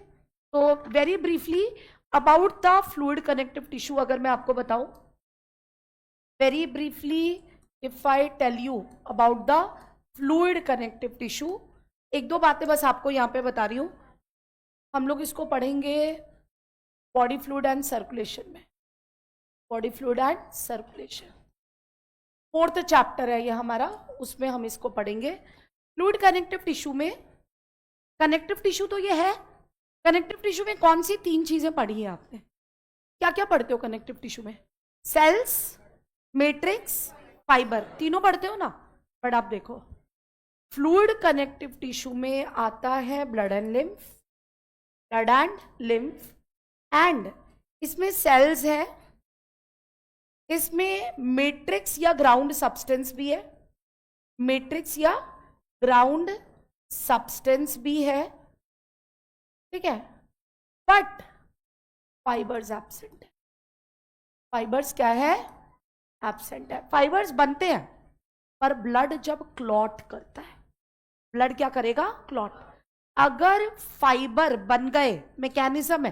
तो very briefly about the fluid connective tissue अगर मैं आपको बताऊं, very briefly if I tell you about the fluid connective tissue, 1-2 बातें बस आपको यहाँ पे बता रही हूँ। हम लोग इसको पढ़ेंगे बॉडी फ्लूइड एंड सर्कुलेशन में, body fluid and circulation 4th chapter है ये हमारा, उसमें हम इसको पढ़ेंगे। फ्लूइड कनेक्टिव टिश्यू में, कनेक्टिव टिश्यू तो ये है, कनेक्टिव टिश्यू में कौन सी 3 चीजें पढ़ी है आपने? क्या क्या पढ़ते हो कनेक्टिव टिश्यू में? सेल्स, मैट्रिक्स, फाइबर, तीनों पढ़ते हो ना। बट आप देखो, फ्लूइड कनेक्टिव टिश्यू में आता है blood and lymph, blood and lymph, and इसमें सेल्स है, इसमें मैट्रिक्स या ग्राउंड सब्सटेंस भी है, मैट्रिक्स या ग्राउंड सब्सटेंस भी है, ठीक है। बट फाइबर्स एब्सेंट है। फाइबर्स क्या है? एब्सेंट है। फाइबर्स बनते हैं, पर ब्लड जब क्लॉट करता है, ब्लड क्या करेगा? क्लॉट। अगर फाइबर बन गए, मैकेनिज्म है,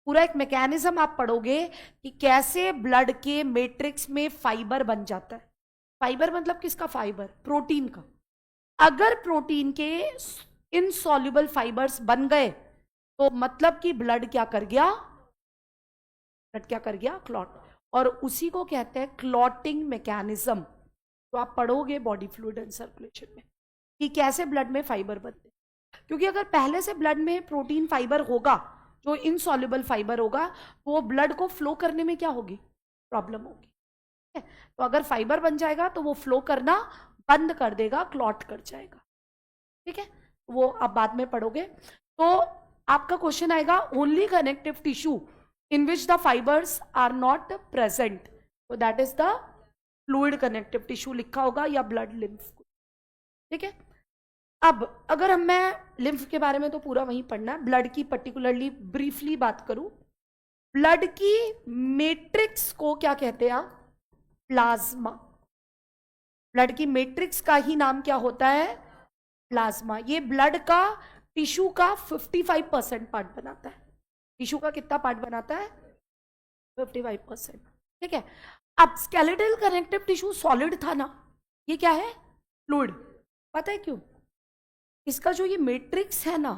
पूरा एक मैकेनिज्म आप पढ़ोगे कि कैसे ब्लड के मैट्रिक्स में फाइबर बन जाता है। फाइबर मतलब किसका? फाइबर, प्रोटीन का। अगर प्रोटीन के इनसॉल्युबल फाइबर्स बन गए तो मतलब कि ब्लड क्या कर गया? ब्लड क्या कर गया? क्लॉट। और उसी को कहते हैं क्लॉटिंग मैकेनिज्म। तो आप पढ़ोगे बॉडी फ्लूइड एंड सर्कुलेशन में कि कैसे ब्लड में फाइबर बनते हैं। क्योंकि अगर पहले से ब्लड में प्रोटीन फाइबर होगा, जो इनसॉल्युबल फाइबर होगा, तो वो ब्लड को फ्लो करने में क्या होगी? प्रॉब्लम होगी, ठीक है। तो अगर फाइबर बन जाएगा तो वो फ्लो करना बंद कर देगा, क्लॉट कर जाएगा, ठीक है। वो आप बाद में पढ़ोगे। तो आपका क्वेश्चन आएगा only connective tissue in which the fibres are not present, तो that is the fluid connective tissue लिखा होगा, या ब्लड लिम्फ, ठीक है। अब अगर मैं लिम्फ के बारे में तो पूरा वहीं पढ़ना है, ब्लड की पर्टिकुलरली ब्रीफली बात करूं, ब्लड की मैट्रिक्स को क्या कहते हैं आप? प्लाज्मा। ब्लड की मैट्रिक्स का ही नाम क्या होता है? प्लाज्मा। ये ब्लड का, टिश्यू का 55% पार्ट बनाता है। टिश्यू का कितना पार्ट बनाता है? 55%, ठीक है। अब स्केलेटल कनेक्टिव टिश्यू सॉलिड था ना, ये क्या है? फ्लूइड। पता है क्यों? इसका जो ये मैट्रिक्स है ना,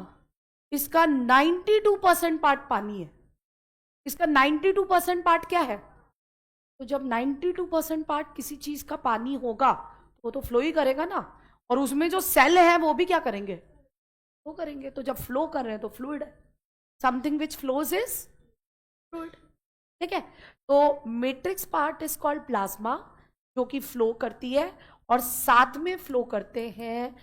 इसका 92% पार्ट पानी है। इसका 92% पार्ट क्या है? तो जब 92% पार्ट किसी चीज का पानी होगा तो वो तो फ्लो ही करेगा ना, और उसमें जो सेल है वो भी क्या करेंगे? फ्लो करेंगे। तो जब फ्लो कर रहे हैं तो फ्लूइड है। Something which flows is fluid, ठीक है। तो matrix part is called plasma, जो कि फ्लो करती है, और साथ में फ्लो करते हैं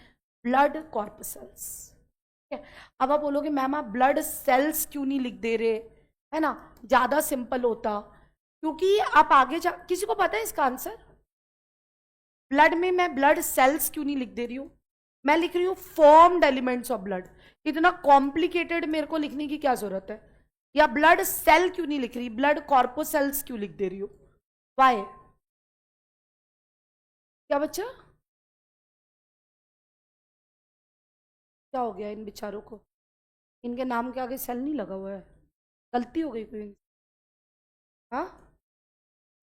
ब्लड कॉर्पसेल्स। ठीक है, अब आप बोलोगे मैम आप ब्लड सेल्स क्यों नहीं लिख दे रहे, है ना, ज्यादा सिंपल होता। क्योंकि आप आगे जा, किसी को पता है इसका आंसर? ब्लड में मैं ब्लड सेल्स क्यों नहीं लिख दे रही हूं, मैं लिख रही हूं फॉर्म्ड एलिमेंट्स ऑफ ब्लड। इतना कॉम्प्लिकेटेड मेरे को लिखने की क्या जरूरत है? या ब्लड सेल क्यों नहीं लिख रही, ब्लड कॉर्पोसेल्स क्यों लिख दे रही हूं? वाई? क्या बच्चा, क्या हो गया इन बेचारों को? इनके नाम के आगे सेल नहीं लगा हुआ है? गलती हो गई कोई? हाँ,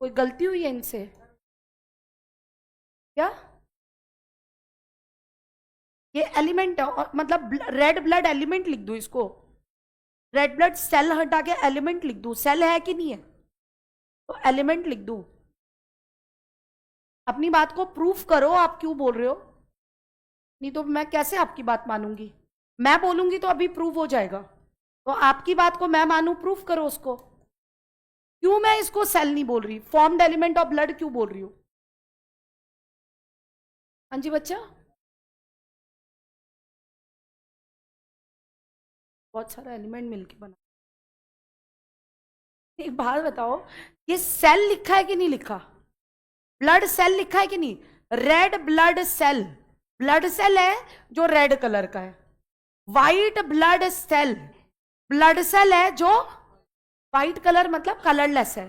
कोई गलती हुई है इनसे क्या? ये एलिमेंट है मतलब रेड ब्लड एलिमेंट लिख दो इसको, रेड ब्लड सेल हटा के एलिमेंट लिख दूं, सेल है कि नहीं है तो एलिमेंट लिख दूं। अपनी बात को प्रूफ करो, आप क्यों बोल रहे हो? नहीं तो मैं कैसे आपकी बात मानूंगी? मैं बोलूंगी तो अभी प्रूफ हो जाएगा, तो आपकी बात को मैं मानू, प्रूफ करो उसको। क्यों मैं इसको सेल नहीं बोल रही, फॉर्म्ड एलिमेंट ऑफ ब्लड क्यों बोल रही हूं? हाँ जी बच्चा, बहुत सारा एलिमेंट मिलके बना। एक बात बताओ, ये सेल लिखा है कि नहीं लिखा? ब्लड सेल लिखा है कि नहीं? Red blood cell, blood cell है जो रेड कलर का है। White blood cell, blood cell है जो वाइट कलर मतलब कलरलेस है।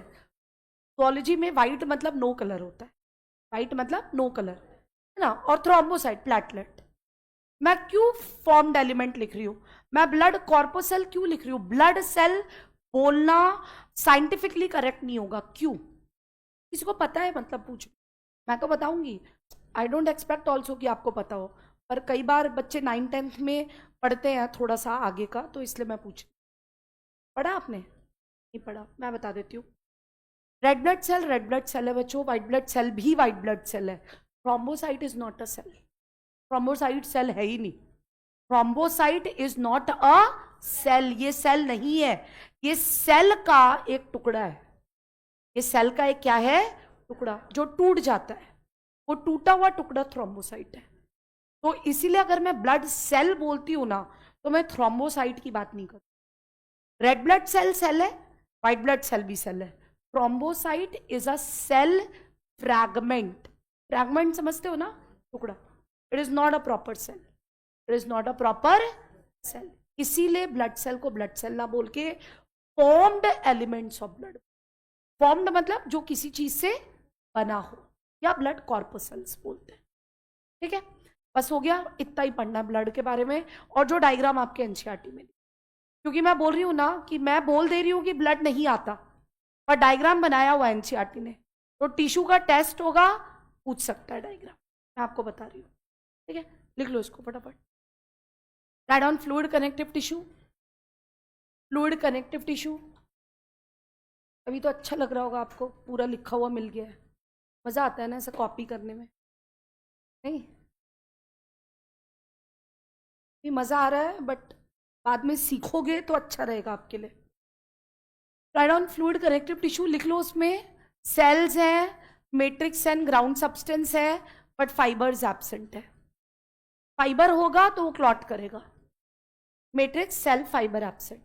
zoology में वाइट मतलब नो कलर होता है, वाइट मतलब नो कलर, है ना। और थ्रोम्बोसाइट प्लेटलेट। मैं क्यों फॉर्म्ड एलिमेंट लिख रही हूं, मैं ब्लड कॉर्पोसेल क्यों लिख रही हूं? ब्लड सेल बोलना साइंटिफिकली करेक्ट नहीं होगा, क्यों? किसी को पता है? मतलब पूछ, मैं तो बताऊंगी। आई डोंट एक्सपेक्ट ऑल्सो कि आपको पता हो, पर कई बार बच्चे 9th-10th में पढ़ते हैं थोड़ा सा आगे का, तो इसलिए मैं पूछ। पढ़ा आपने? नहीं पढ़ा, मैं बता देती हूँ। रेड ब्लड सेल है बच्चों, व्हाइट ब्लड सेल भी व्हाइट ब्लड सेल है। Thrombocyte is not a cell, thrombocyte cell है ही नहीं। Thrombocyte is not a cell, ये सेल नहीं है, ये सेल का एक टुकड़ा है। ये सेल का एक क्या है? टुकड़ा, जो टूट जाता है, वो टूटा हुआ टुकड़ा थ्रोम्बोसाइट है। तो इसीलिए अगर मैं ब्लड सेल बोलती हूं ना, तो मैं थ्रोम्बोसाइट की बात नहीं करती। रेड ब्लड सेल सेल है, व्हाइट ब्लड सेल भी सेल है। Thrombocyte is a cell fragment, fragment समझते हो ना, टुकड़ा। It is not a proper cell, it is not a proper cell. इसीलिए ब्लड सेल को ब्लड सेल ना बोल के formed elements of blood, formed मतलब जो किसी चीज से बना हो, या ब्लड कॉर्पोसेल्स बोलते हैं। ठीक है, बस हो गया, इतना ही पढ़ना है ब्लड के बारे में। और जो डायग्राम आपके एनसीईआरटी में, क्योंकि मैं बोल रही हूँ ना कि मैं बोल दे रही हूँ कि ब्लड नहीं आता, पर डायग्राम बनाया हुआ एनसीईआरटी ने, तो टिश्यू का टेस्ट होगा, पूछ सकता है डायग्राम, मैं आपको बता रही हूँ। ठीक है, लिख लो इसको फटाफट। Right on fluid connective tissue, fluid connective tissue. अभी तो अच्छा लग रहा होगा आपको, पूरा लिखा हुआ मिल गया है। मज़ा आता है ना ऐसा कॉपी करने में? नहीं, भी मज़ा आ रहा है, बट बाद में सीखोगे तो अच्छा रहेगा आपके लिए। Right on fluid connective tissue लिख लो, उसमें सेल्स हैं, मैट्रिक्स एंड ग्राउंड सब्सटेंस है, बट फाइबर्स एब्सेंट है। फाइबर होगा तो वो क्लॉट करेगा, matrix cell fibre absent.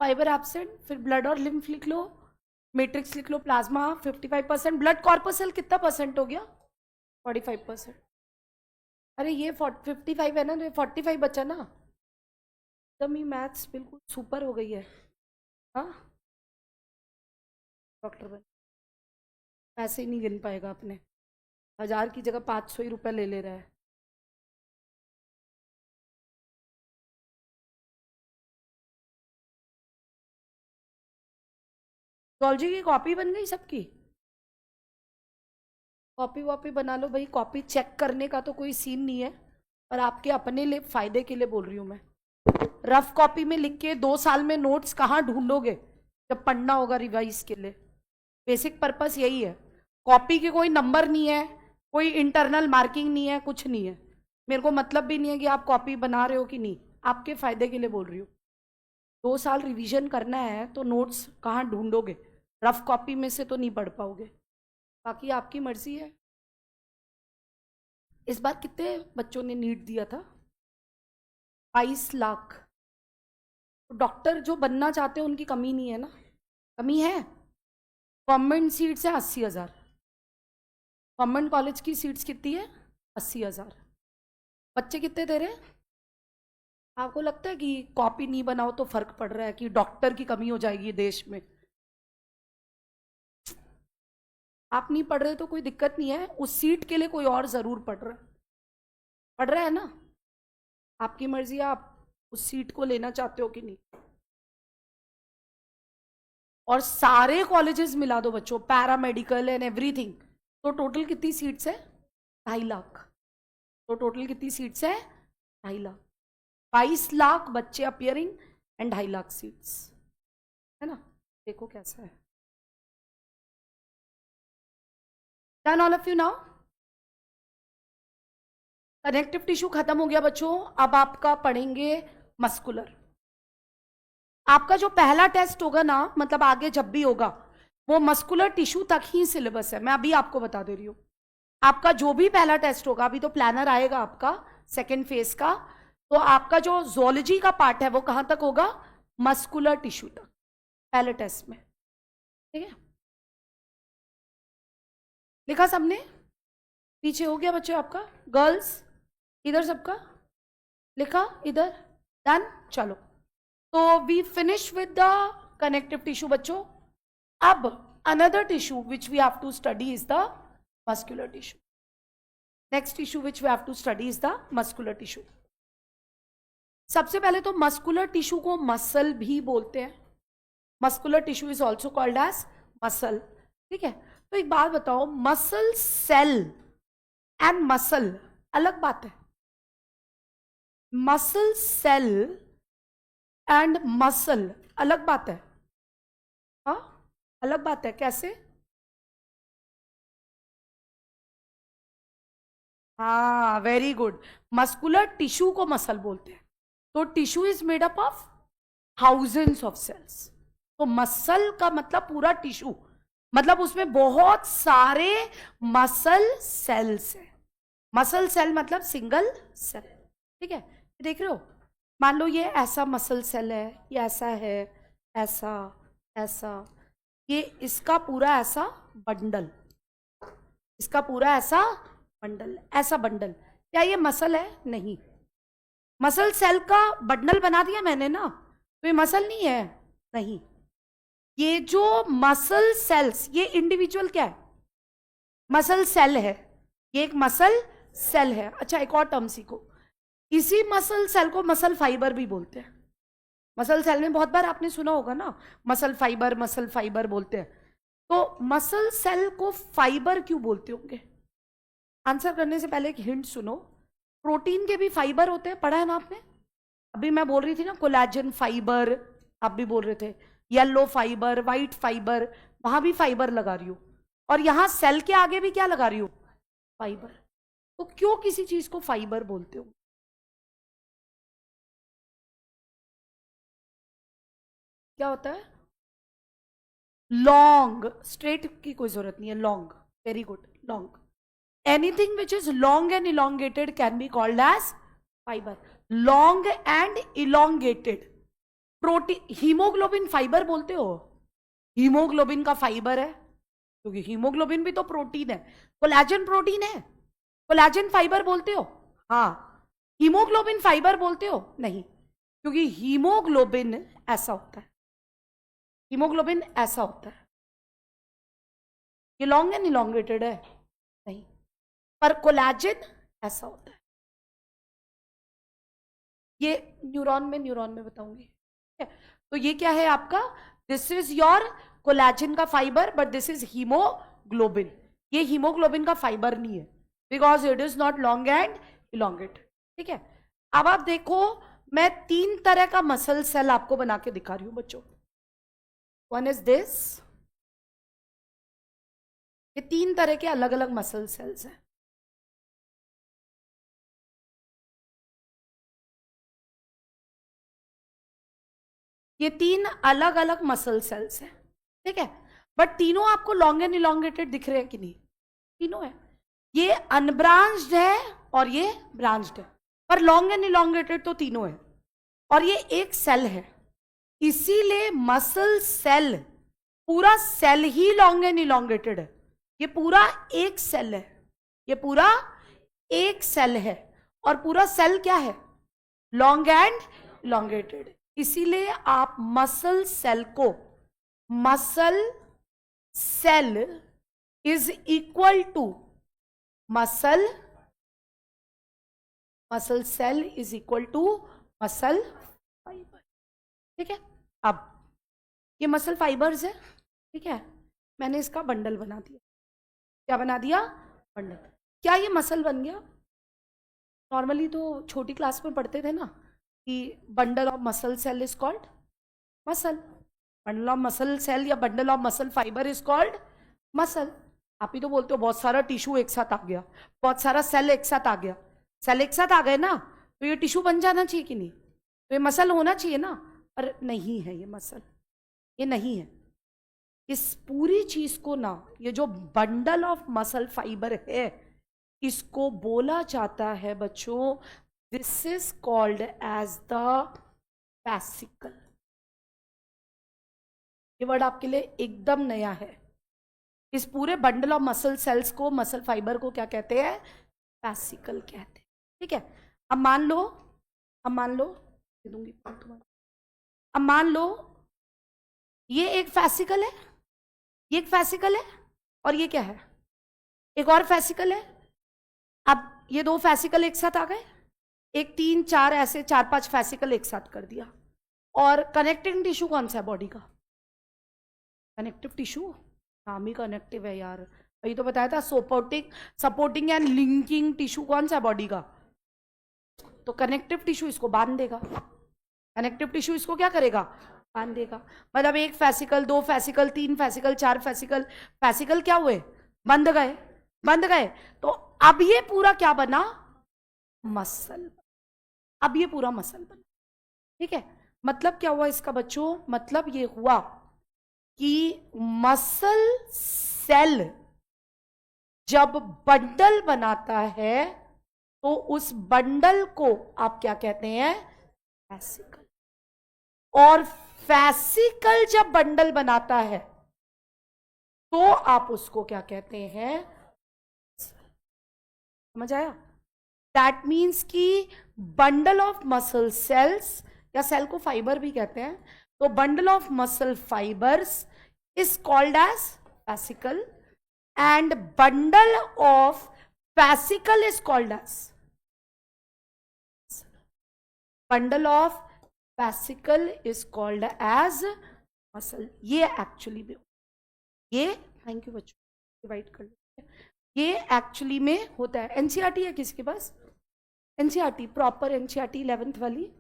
Fibre absent, फिर ब्लड और लिम्फ लिख लो, मैट्रिक्स लिख लो, प्लाज्मा 55%, ब्लड कॉर्पसल कितना परसेंट हो गया? 45%। अरे ये 55 है ना, तो 45 बचा ना, एकदम ही मैथ्स बिल्कुल सुपर हो गई है। हाँ, डॉक्टर बन पैसे ही नहीं गिन पाएगा अपने, 1000 की जगह 500 ही रुपये ले रहा है। जॉलजी की कॉपी बन गई सबकी? कॉपी वॉपी बना लो भाई, कॉपी चेक करने का तो कोई सीन नहीं है, पर आपके अपने लिए फायदे के लिए बोल रही हूँ मैं। रफ कॉपी में लिख के 2 साल में नोट्स कहाँ ढूंढोगे जब पढ़ना होगा रिवाइज के लिए? बेसिक पर्पस यही है। कॉपी के कोई नंबर नहीं है, कोई इंटरनल मार्किंग नहीं है, कुछ नहीं है। मेरे को मतलब भी नहीं है कि आप कॉपी बना रहे हो कि नहीं, आपके फायदे के लिए बोल रही हूँ। 2 साल रिवीजन करना है तो नोट्स कहाँ ढूंढोगे? रफ कॉपी में से तो नहीं पढ़ पाओगे, बाकी आपकी मर्जी है। इस बार कितने बच्चों ने नीट दिया था? 22 लाख। तो डॉक्टर जो बनना चाहते हैं उनकी कमी नहीं है ना? कमी है। गवर्नमेंट सीट्स है 80,000, गवर्नमेंट कॉलेज की सीट्स कितनी है? 80,000। बच्चे कितने दे रहे हैं? आपको लगता है कि कॉपी नहीं बनाओ तो फर्क पड़ रहा है कि डॉक्टर की कमी हो जाएगी देश में? आप नहीं पढ़ रहे तो कोई दिक्कत नहीं है, उस सीट के लिए कोई और जरूर पढ़ रहा है ना? आपकी मर्जी, आप उस सीट को लेना चाहते हो कि नहीं। और सारे कॉलेजेस मिला दो बच्चों, पैरामेडिकल एंड एवरीथिंग, तो टोटल कितनी सीट्स है? 2.5 लाख। तो टोटल कितनी सीट्स है? 2.5 लाख। 22 लाख बच्चे अपियरिंग एंड 2.5 लाख सीट्स, है ना? देखो कैसा है। Done all of you now? Connective tissue खत्म हो गया बच्चों, अब आपका पढ़ेंगे मस्कुलर। आपका जो पहला टेस्ट होगा ना, मतलब आगे जब भी होगा, वो मस्कुलर टिश्यू तक ही सिलेबस है, मैं अभी आपको बता दे रही हूँ। आपका जो भी पहला टेस्ट होगा, अभी तो प्लानर आएगा आपका सेकेंड फेज का, तो आपका जो जोलॉजी का पार्ट है वो कहां तक होगा? मस्कुलर टिश्यू तक, पहले टेस्ट में। ठीक है, लिखा सबने? पीछे हो गया बच्चों आपका? गर्ल्स इधर सबका लिखा? इधर? डन, चलो। तो we finish with the connective tissue बच्चों। अब another tissue which we have to study is the muscular tissue. Next tissue which we have to study is the muscular tissue. सबसे पहले तो मस्कुलर टिश्यू को muscle भी बोलते हैं, muscular tissue is also called as muscle. ठीक है, तो एक बात बताओ, मसल सेल एंड मसल अलग बात है? मसल सेल एंड मसल अलग बात है? हाँ, अलग बात है। कैसे? हाँ, वेरी गुड। मस्कुलर टिश्यू को मसल बोलते हैं, तो tissue is made up of thousands of cells. तो मसल का मतलब पूरा टिश्यू, मतलब उसमें बहुत सारे मसल सेल्स हैं। मसल सेल मतलब सिंगल सेल। ठीक है, देख रहे हो? मान लो ये ऐसा मसल सेल है, ये ऐसा है, ऐसा ऐसा, ये इसका पूरा ऐसा बंडल, इसका पूरा ऐसा बंडल, ऐसा बंडल, क्या ये मसल है? नहीं। मसल सेल का बंडल बना दिया मैंने ना, तो ये मसल नहीं है? नहीं। ये जो मसल सेल्स, ये इंडिविजुअल क्या है? मसल सेल है, ये एक मसल सेल है। अच्छा, एक और टर्म सीखो, इसी मसल सेल को मसल फाइबर भी बोलते हैं। मसल सेल में बहुत बार आपने सुना होगा ना, मसल फाइबर बोलते हैं। तो मसल सेल को फाइबर क्यों बोलते होंगे? आंसर करने से पहले एक हिंट सुनो, प्रोटीन के भी फाइबर होते हैं, पढ़ा है ना आपने? अभी मैं बोल रही थी ना कोलेजन फाइबर, आप भी बोल रहे थे येलो फाइबर, व्हाइट फाइबर, वहां भी फाइबर लगा रही हूं, और यहां सेल के आगे भी क्या लगा रही हूं? फाइबर। तो क्यों किसी चीज को फाइबर बोलते हो? क्या होता है? लॉन्ग, स्ट्रेट की कोई जरूरत नहीं है, long. Very good, long. Anything which is long and elongated can be called as fibre. Long and elongated, protein, haemoglobin fibre बोलते हो? हीमोग्लोबिन का फाइबर है, क्योंकि हीमोग्लोबिन भी तो प्रोटीन है। कोलेजन प्रोटीन है, कोलेजन फाइबर बोलते हो? हाँ। हीमोग्लोबिन फाइबर बोलते हो? नहीं, क्योंकि हीमोग्लोबिन ऐसा होता है, हीमोग्लोबिन ऐसा होता है, ये लॉन्ग एंड इलोंगेटेड है नहीं, पर कोलेजन ऐसा होता है। ये न्यूरॉन में बताऊंगी, ठीक है? तो ये क्या है आपका, दिस इज योर कोलेजन का fibre, but this is haemoglobin. ये हीमोग्लोबिन का फाइबर नहीं है, because it is not long and elongated, ठीक है? अब आप देखो, मैं 3 तरह का मसल सेल आपको बना के दिखा रही हूं बच्चों। वन इज दिस, ये 3 तरह के अलग अलग मसल सेल्स हैं। ये 3 अलग अलग मसल सेल्स हैं, ठीक है? बट तीनों आपको लॉन्ग एंड इलोंगेटेड दिख रहे हैं कि नहीं? तीनों है। ये अनब्रांच्ड है और ये ब्रांच्ड है, पर लॉन्ग एंड इलोंगेटेड तो तीनों है। और ये एक सेल है, इसीलिए मसल सेल, पूरा सेल ही लॉन्ग एंड इलोंगेटेड है। ये पूरा एक सेल है, ये पूरा एक सेल है, और पूरा सेल क्या है? Long and elongated. इसीलिए आप मसल सेल को, muscle cell is equal to muscle cell is equal to muscle fibre, ठीक है? अब ये मसल फाइबर्स है, ठीक है? मैंने इसका बंडल बना दिया। क्या बना दिया? बंडल। क्या ये मसल बन गया? नॉर्मली तो छोटी क्लास में पढ़ते थे ना कि bundle of muscle cell is called muscle, bundle of muscle cell या bundle of muscle fibre is called muscle. आप ही तो बोलते हो बहुत सारा टिश्यू एक साथ आ गया, बहुत सारा सेल एक साथ आ गया। सेल एक साथ आ गए ना, तो ये टिश्यू बन जाना चाहिए कि नहीं? तो ये मसल होना चाहिए ना, पर नहीं है ये मसल, ये नहीं है। इस पूरी चीज को ना, ये जो बंडल ऑफ मसल फाइबर है, इसको बोला जाता है बच्चों, this is called as the fascicle. ये वर्ड आपके लिए एकदम नया है। इस पूरे बंडल ऑफ मसल सेल्स को, मसल फाइबर को क्या कहते हैं? फैसिकल कहते हैं, ठीक है? अब मान लो दे दूंगी तुम्हारा। अब मान लो ये एक फैसिकल है, ये एक फैसिकल है, और ये क्या है? एक और फैसिकल है। अब ये 2 फैसिकल एक साथ आ गए, 1 3 4 ऐसे 4 5 फैसिकल एक साथ कर दिया। और कनेक्टिंग टिश्यू कौन सा है बॉडी का? कनेक्टिव टिश्यू, नाम ही कनेक्टिव है यार, वही तो बताया था। सपोर्टिंग एंड लिंकिंग टिश्यू कौन सा है बॉडी का? तो कनेक्टिव टिश्यू इसको बांध देगा। कनेक्टिव टिश्यू इसको क्या करेगा? बांध देगा। मतलब 1 fascicle, 2 fascicle, 3 fascicle, 4 fascicle, fascicle क्या हुए? बंध गए। तो अब ये पूरा क्या बना? मसल। अब ये पूरा मसल बना, ठीक है? मतलब क्या हुआ इसका बच्चों? मतलब ये हुआ कि मसल सेल जब बंडल बनाता है, तो उस बंडल को आप क्या कहते हैं? फैसिकल। और फैसिकल जब बंडल बनाता है, तो आप उसको क्या कहते हैं? समझ आया? दैट मीन्स कि बंडल ऑफ मसल सेल्स, या सेल को फाइबर भी कहते हैं, तो bundle of muscle fibres is called as fascicle, and bundle of fascicle is called as bundle of fascicle is called as muscle. ये एक्चुअली में, ये थैंक यू बच्चों, डिवाइड कर लो। ये एक्चुअली में होता है। एनसीईआरटी है किसके पास? एनसीईआरटी, प्रॉपर एनसीईआरटी 11th वाली।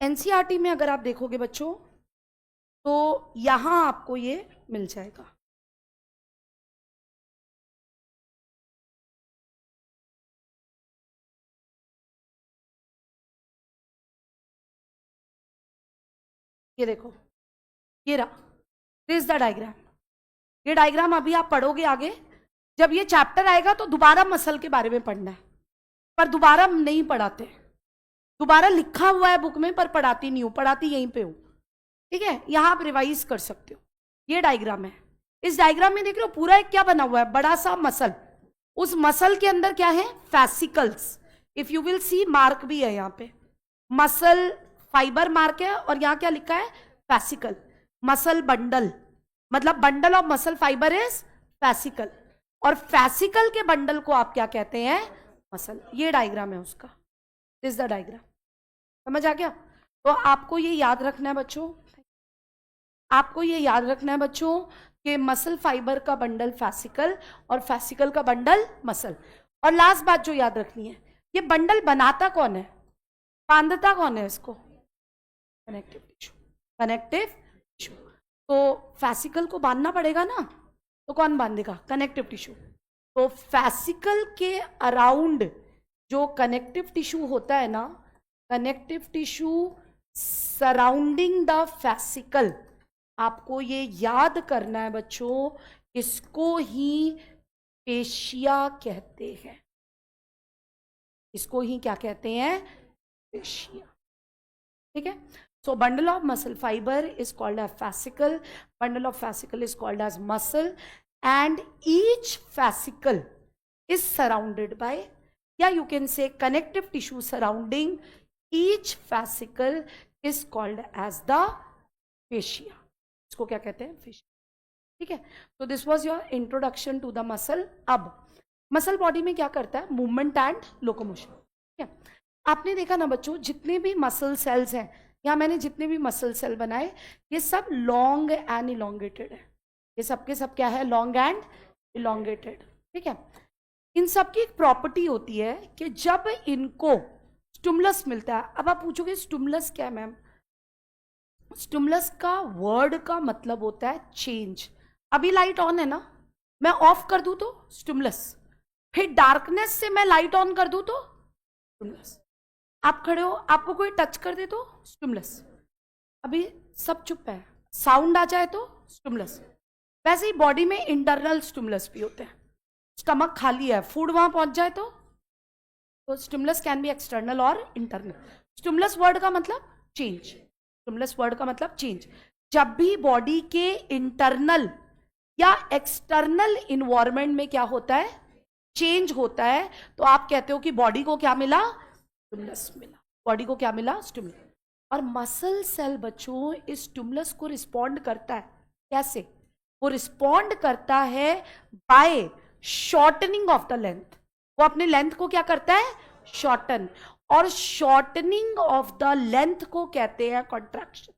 एनसीईआरटी में अगर आप देखोगे बच्चों, तो यहां आपको ये मिल जाएगा। ये देखो, ये रहा, दिस द डायग्राम। ये डायग्राम अभी आप पढ़ोगे आगे, जब ये चैप्टर आएगा तो दोबारा मसल के बारे में पढ़ना है, पर दोबारा नहीं पढ़ाते, दोबारा लिखा हुआ है बुक में पर पढ़ाती नहीं हूं, पढ़ाती यहीं पे हूं, ठीक है। यहां आप रिवाइज कर सकते हो। ये डायग्राम है, इस डायग्राम में देख रहे हो पूरा एक क्या बना हुआ है, बड़ा सा मसल। उस मसल के अंदर क्या है, fascicles. If you will see mark भी है यहाँ पे, मसल फाइबर मार्क है और यहाँ क्या लिखा है, फैसिकल। मसल बंडल, मतलब bundle of muscle fibre is fascicle, और फैसिकल के बंडल को आप क्या कहते हैं, मसल। ये डायग्राम है उसका, दिस द डायग्राम। समझ आ गया। तो आपको ये याद रखना है बच्चों, आपको ये याद रखना है बच्चों कि मसल फाइबर का बंडल फैसिकल और फैसिकल का बंडल मसल। और लास्ट बात जो याद रखनी है, ये बंडल बनाता कौन है, बांधता कौन है इसको, कनेक्टिव टिश्यू। कनेक्टिव टिश्यू, तो फैसिकल को बांधना पड़ेगा ना, तो कौन बांधेगा, कनेक्टिव टिश्यू। तो फैसिकल के अराउंड जो कनेक्टिव टिश्यू होता है ना, connective tissue surrounding the fascicle, आपको ये याद करना है बच्चों, इसको ही पेशिया कहते हैं। इसको ही क्या कहते हैं, पेशिया। ठीक है। So bundle of muscle fibre is called as fascicle, bundle of fascicle is called as muscle, and each fascicle is surrounded by, या you can say connective tissue surrounding each fascicle is called as the fascia. इसको क्या कहते हैं, fascia. ठीक है। तो this was your introduction to the muscle. अब muscle body में क्या करता है, मूवमेंट एंड लोकोमोशन। ठीक है। आपने देखा ना बच्चों, जितने भी मसल सेल्स हैं, यहाँ मैंने जितने भी मसल सेल बनाए, ये सब लॉन्ग एंड इलोंगेटेड है। ये सब के सब क्या है, लॉन्ग एंड इलोंगेटेड। ठीक है। इन सब की एक प्रॉपर्टी होती है कि जब इनको स्टिमुलस मिलता है, अब आप पूछोगे स्टिमुलस क्या है मैम, स्टिमुलस का वर्ड का मतलब होता है चेंज। अभी लाइट ऑन है ना, मैं ऑफ कर दूं तो स्टिमुलस, फिर डार्कनेस से मैं लाइट ऑन कर दूं तो स्टिमुलस। आप खड़े हो, आपको कोई टच कर दे तो स्टिमुलस। अभी सब चुप है, साउंड आ जाए तो स्टिमुलस। वैसे ही बॉडी में इंटरनल स्टिमुलस भी होते हैं। स्टमक खाली है, फूड वहां पहुंच जाए तो स्टिमुलस कैन बी एक्सटर्नल और इंटरनल। स्टिमुलस वर्ड का मतलब चेंज, स्टिमुलस वर्ड का मतलब चेंज। जब भी बॉडी के इंटरनल या एक्सटर्नल इन्वायरमेंट में क्या होता है, चेंज होता है, तो आप कहते हो कि बॉडी को क्या मिला, स्टिमुलस मिला। बॉडी को क्या मिला, स्टिमुलस। और मसल सेल बच्चों इस स्टिमुलस को रिस्पॉन्ड करता है। कैसे, वो रिस्पॉन्ड करता है by shortening of the length. वो अपने लेंथ को क्या करता है, शॉर्टन, और शॉर्टनिंग ऑफ द लेंथ को कहते हैं contraction.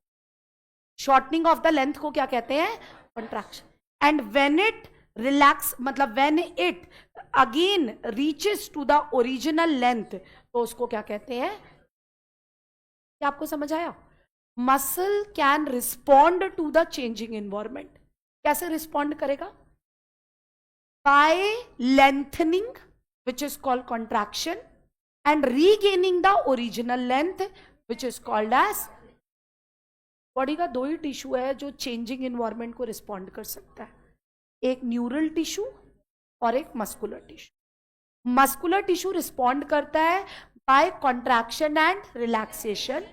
Shortening of the length को क्या कहते हैं, contraction. And when it relax, मतलब when it again reaches to the original length, तो उसको क्या कहते हैं। क्या आपको समझ आया। Muscle can respond to the changing environment. कैसे रिस्पॉन्ड करेगा, by lengthening which is called contraction and regaining the original length which is called as. Body का दो ही टिश्यू है जो चेंजिंग इन्वायरमेंट को रिस्पॉन्ड कर सकता है, एक न्यूरल टिश्यू और एक muscular tissue. Muscular tissue respond करता है बाय कॉन्ट्रैक्शन एंड रिलैक्सेशन,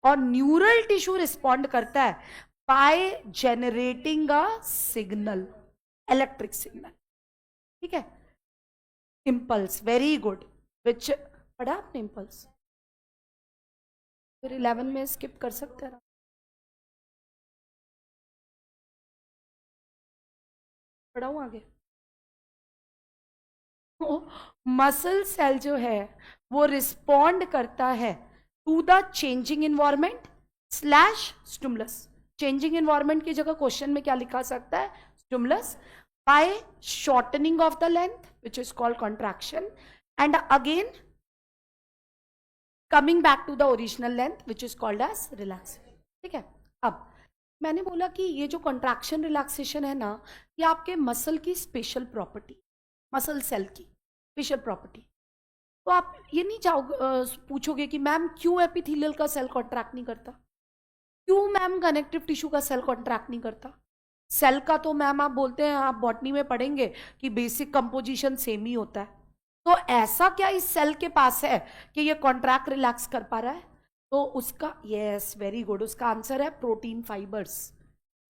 और न्यूरल टिश्यू रिस्पॉन्ड करता है by generating a signal, electric signal. ठीक है। Impulse, very good. विच पढ़ा आपने इम्पल्स, फिर 11 में स्किप कर सकते हैं। पढ़ाऊं आगे। मसल सेल जो है वो रिस्पॉन्ड करता है to the changing environment slash stimulus. Changing environment की जगह क्वेश्चन में क्या लिखा सकता है, stimulus, by shortening of the length which is called contraction, and again coming back to the original length which is called as relaxation. ठीक है। अब मैंने बोला कि ये जो कॉन्ट्रैक्शन रिलैक्सेशन है ना, ये आपके मसल की स्पेशल प्रॉपर्टी, मसल सेल की स्पेशल प्रॉपर्टी। तो आप ये नहीं पूछोगे कि मैम क्यों एपिथेलियल का सेल कॉन्ट्रैक्ट नहीं करता, क्यों मैम कनेक्टिव टिश्यू का सेल कॉन्ट्रैक्ट नहीं करता। सेल का तो मैम आप बोलते हैं, आप बॉटनी में पढ़ेंगे कि बेसिक कंपोजिशन सेम ही होता है, तो ऐसा क्या इस सेल के पास है कि ये कॉन्ट्रैक्ट रिलैक्स कर पा रहा है? तो उसका, यस वेरी गुड, उसका आंसर है प्रोटीन फाइबर्स।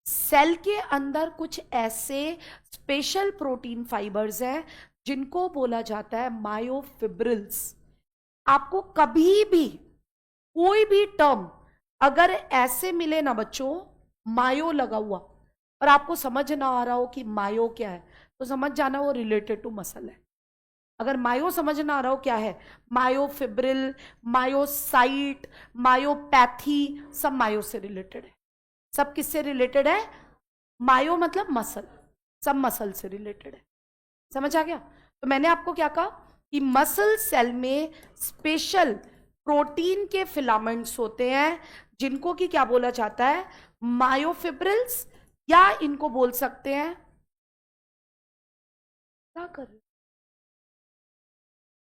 सेल के अंदर कुछ ऐसे स्पेशल प्रोटीन फाइबर्स हैं जिनको बोला जाता है मायोफिब्रिल्स। आपको कभी भी कोई भी टर्म अगर ऐसे मिले ना बच्चों, मायो लगा हुआ, और आपको समझ ना आ रहा हो कि मायो क्या है, तो समझ जाना वो रिलेटेड टू मसल है। अगर मायो समझ ना आ रहा हो क्या है, मायोफिब्रिल, मायोसाइट, मायोपैथी, सब मायो से रिलेटेड है। सब किससे रिलेटेड है? मायो मतलब मसल, सब मसल से रिलेटेड है। समझ आ गया? तो मैंने आपको क्या कहा कि मसल सेल में स्पेशल प्रोटीन के फिलामेंट्स होते हैं जिनको कि क्या बोला जाता है? मायोफिब्रिल्स, या इनको बोल सकते हैं, क्या कर रहे हो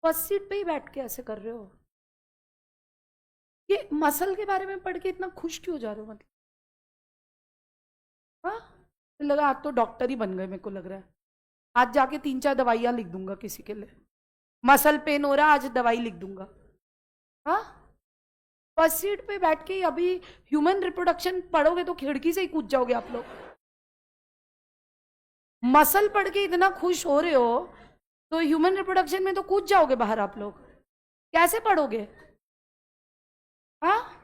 फर्स्ट सीट पे ही बैठ के ऐसे कर रहे हो? ये मसल के बारे में पढ़ के इतना खुश क्यों जा रहे हो? मतलब हाँ, लगा आज तो डॉक्टर ही बन गए, मेरे को लग रहा है आज जाके 3-4 दवाइयां लिख दूंगा किसी के लिए। मसल पेन हो रहा है, आज दवाई लिख दूंगा। हाँ, फर्स्ट सीट पे बैठ के अभी ह्यूमन रिप्रोडक्शन पढ़ोगे तो खिड़की से ही कूद जाओगे आप लोग। मसल पढ़ के इतना खुश हो रहे हो तो ह्यूमन रिप्रोडक्शन में तो कूद जाओगे बाहर आप लोग। कैसे पढ़ोगे? हाँ,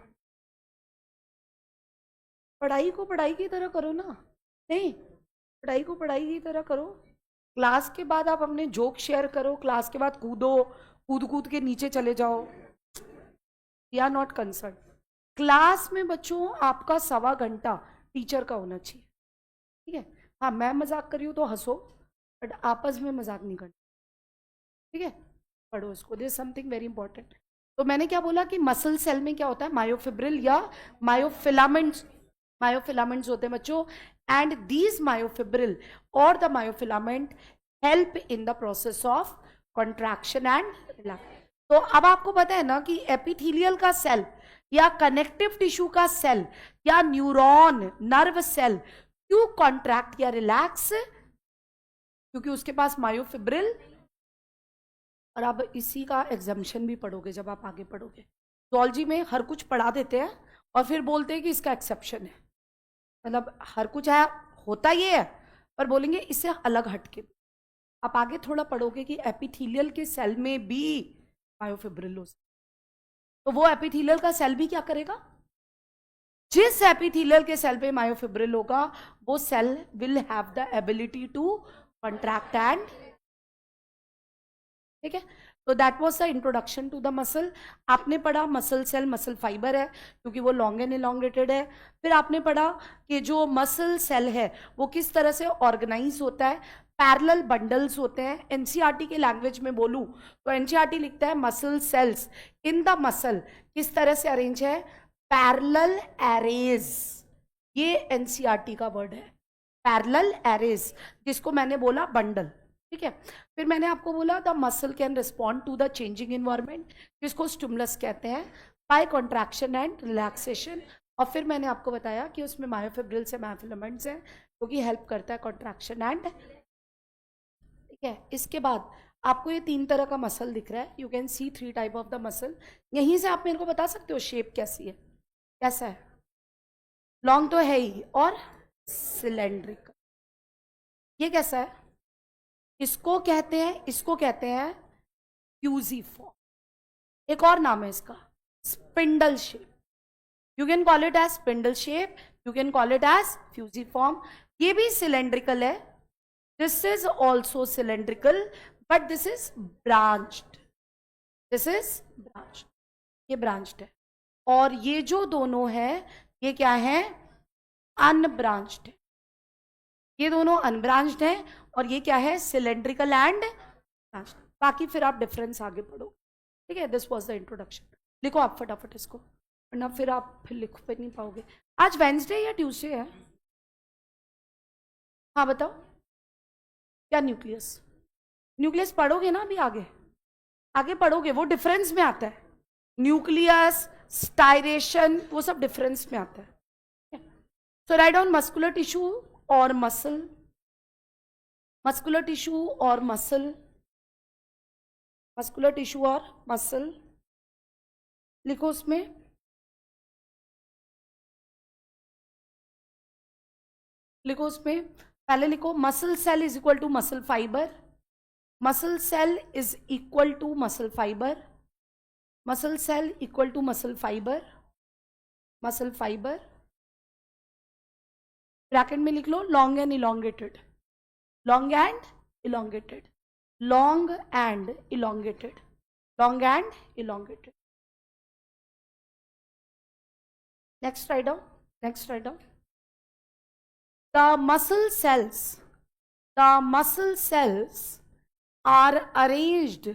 पढ़ाई को पढ़ाई की तरह करो ना। नहीं, पढ़ाई को पढ़ाई की तरह करो। क्लास के बाद आप अपने जोक शेयर करो, क्लास के बाद कूदो, कूद कूद के नीचे चले जाओ। We are not concern. Class में बच्चों आपका 1.25 घंटा टीचर का होना चाहिए, ठीक है? हाँ, मैं मजाक कर रही हूँ तो हंसो, बट आपस में मजाक नहीं करना, ठीक है? पढ़ो इसको, दिस समथिंग वेरी इंपॉर्टेंट। तो मैंने क्या बोला कि मसल सेल में क्या होता है? मायोफिब्रिल या मायोफिलामेंट्स, मायोफिलामेंट्स होते हैं बच्चों। एंड दीज मायोफिब्रिल और the myofilament help in the process of contraction and relax. तो अब आपको पता है ना कि एपिथेलियल का सेल या कनेक्टिव टिश्यू का सेल या न्यूरॉन, नर्व सेल क्यों कॉन्ट्रैक्ट या रिलैक्स? क्योंकि उसके पास मायोफिब्रिल, और अब इसी का एग्जाम्पशन भी पढ़ोगे जब आप आगे पढ़ोगे। जूलॉजी में हर कुछ पढ़ा देते हैं और फिर बोलते हैं कि इसका एक्सेप्शन है, मतलब हर कुछ है, होता ये है, पर बोलेंगे इससे अलग हटके। आप आगे थोड़ा पढ़ोगे कि एपिथेलियल के सेल में भी मायोफिब्रिल हो, तो वो एपिथेलियल का सेल भी क्या करेगा? जिस एपिथेलियल के सेल पे मायोफिब्रिल होगा वो cell will have the ability to contract and, ठीक है? तो that was the introduction to the muscle. आपने पढ़ा मसल सेल मसल फाइबर है क्योंकि वो लॉन्ग एंड इलॉन्गेटेड है। फिर आपने पढ़ा कि जो मसल सेल है वो किस तरह से ऑर्गेनाइज होता है, पैरेलल बंडल्स होते हैं। एनसीईआरटी के लैंग्वेज में बोलूं तो एनसीईआरटी लिखता है muscle cells in the muscle किस तरह से अरेंज है? पैरेलल एरेज, ये एनसीईआरटी का वर्ड है, पैरेलल एरेज, जिसको मैंने बोला बंडल, ठीक है? फिर मैंने आपको बोला the muscle can respond to the changing environment, जिसको स्टिमुलस कहते हैं, बाय कॉन्ट्रैक्शन एंड रिलैक्सेशन। और फिर मैंने आपको बताया कि उसमें मायोफिब्रिल से मायोफिलामेंट्स हैं जो कि हेल्प करता है कॉन्ट्रैक्शन एंड, ठीक है? इसके बाद आपको ये 3 तरह का मसल दिख रहा है, you can see 3 type of the muscle. यहीं से आप मेरे को बता सकते हो शेप कैसी है, कैसा है? लॉन्ग तो है ही, और सिलेंड्रिकल। ये कैसा है? इसको कहते हैं फ्यूजिफॉर्म। एक और नाम है इसका, spindle shape. You can call it as spindle shape, you can call it as fusiform. ये भी सिलेंड्रिकल है, this is also cylindrical, but this is branched, this is branched, ये ब्रांच्ड है। और ये जो दोनों है ये क्या है? अनब्रांच्ड है। ये दोनों अनब्रांच्ड हैं और ये क्या है? Cylindrical and branched. बाकी फिर आप डिफरेंस आगे पढ़ो, ठीक है? This was the introduction. लिखो आप फटाफट इसको, वरना फिर आप फिर लिख पे नहीं पाओगे। आज वेंसडे या ट्यूसडे है? हाँ बताओ, क्या न्यूक्लियस? न्यूक्लियस पढ़ोगे ना अभी आगे, आगे पढ़ोगे, वो डिफरेंस में आता है। न्यूक्लियस, स्टायरेशन, वो सब डिफरेंस में आता है। So write down muscular tissue और मसल, मस्कुलर टिश्यू और मसल, मस्कुलर टिश्यू और मसल लिखो उसमें। लिखो उसमें, पहले लिखो muscle cell is equal to muscle fibre, muscle cell is equal to muscle fibre, muscle cell equal to muscle fibre, muscle fibre bracket में लिख लो long and elongated, long and elongated, long and elongated, long and elongated. Next write down, next write down. The muscle cells, the muscle cells are arranged,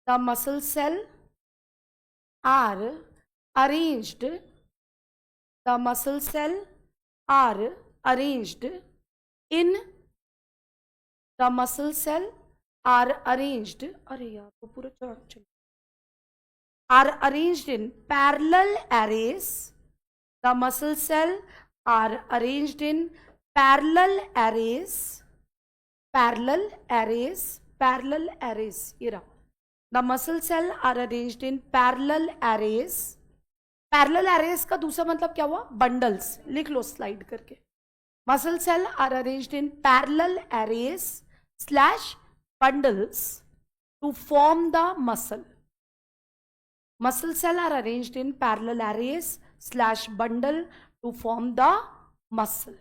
the muscle cell are arranged, the muscle cell are arranged in, the muscle cell are arranged, अरे यार वो पूरा चल, are arranged in parallel arrays, the muscle cell are arranged in parallel arrays, parallel arrays, parallel arrays, ये रहा, the muscle cell are arranged in parallel arrays, parallel arrays का दूसरा मतलब क्या हुआ, bundles, लिख लो स्लाइड करके, muscle cell are arranged in parallel arrays slash bundles to form the muscle, muscle cell are arranged in parallel arrays slash bundle to form the muscle,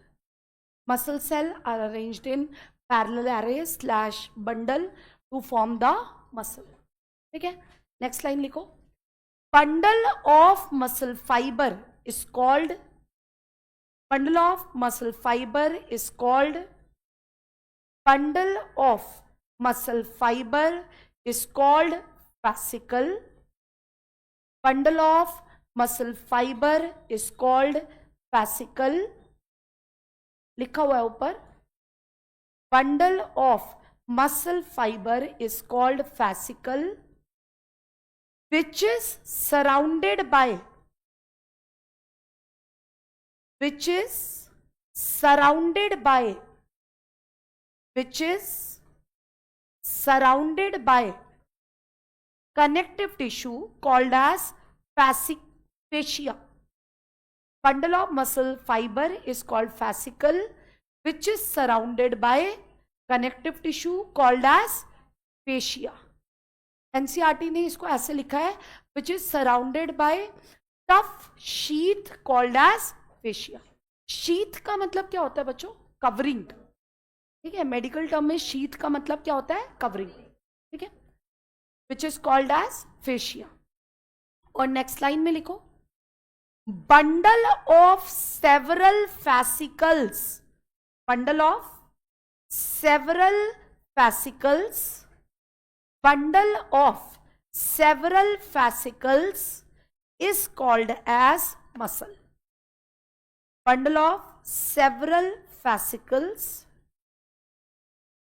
muscle cell are arranged in parallel arrays slash bundle to form the muscle, ठीक है। Next line लिखो, bundle of muscle fiber is called, bundle of muscle fiber is called, bundle of muscle fiber is called fascicle, bundle of muscle fiber is called fascicle, लिखा हुआ है ऊपर, bundle of muscle fiber is called fascicle, which is surrounded by, which is surrounded by, which is surrounded by connective tissue called as fascia. Bundle of muscle fiber is called fascicle, which is surrounded by connective tissue called as fascia. NCERT ने इसको ऐसे लिखा है, which is surrounded by tough sheath called as fascia. sheath का मतलब क्या होता है बच्चों, कवरिंग, ठीक है, मेडिकल टर्म में sheath का मतलब क्या होता है, कवरिंग, ठीक है, which is called as fascia. और नेक्स्ट लाइन में लिखो, bundle of several fascicles, bundle of several fascicles, bundle of several fascicles is called as muscle, bundle of several fascicles,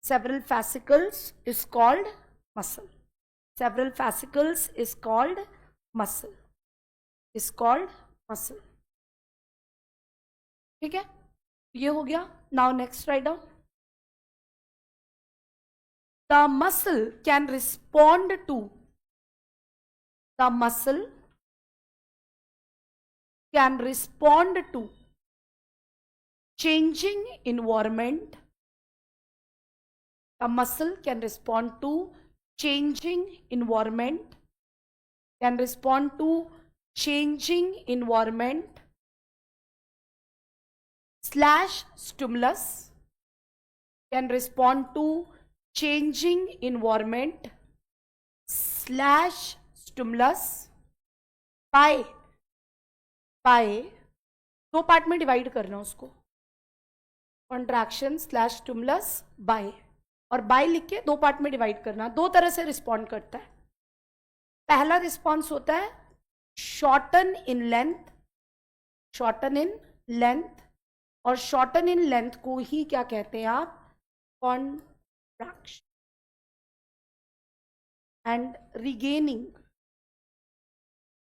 several fascicles is called muscle, several fascicles is called muscle, is called muscle, ठीक है, ये हो गया। Now next write down, the muscle can respond to, the muscle can respond to changing environment, the muscle can respond to changing environment, can respond to changing environment slash stimulus, can respond to changing environment slash stimulus by दो part में divide करना उसको, contraction slash stimulus bye, और bye लिख के दो part में divide करना। दो तरह से रिस्पॉन्ड करता है, पहला रिस्पॉन्स होता है shorten in length, shorten in length, और शॉर्टन इन लेंथ को ही क्या कहते हैं आप, contraction, and regaining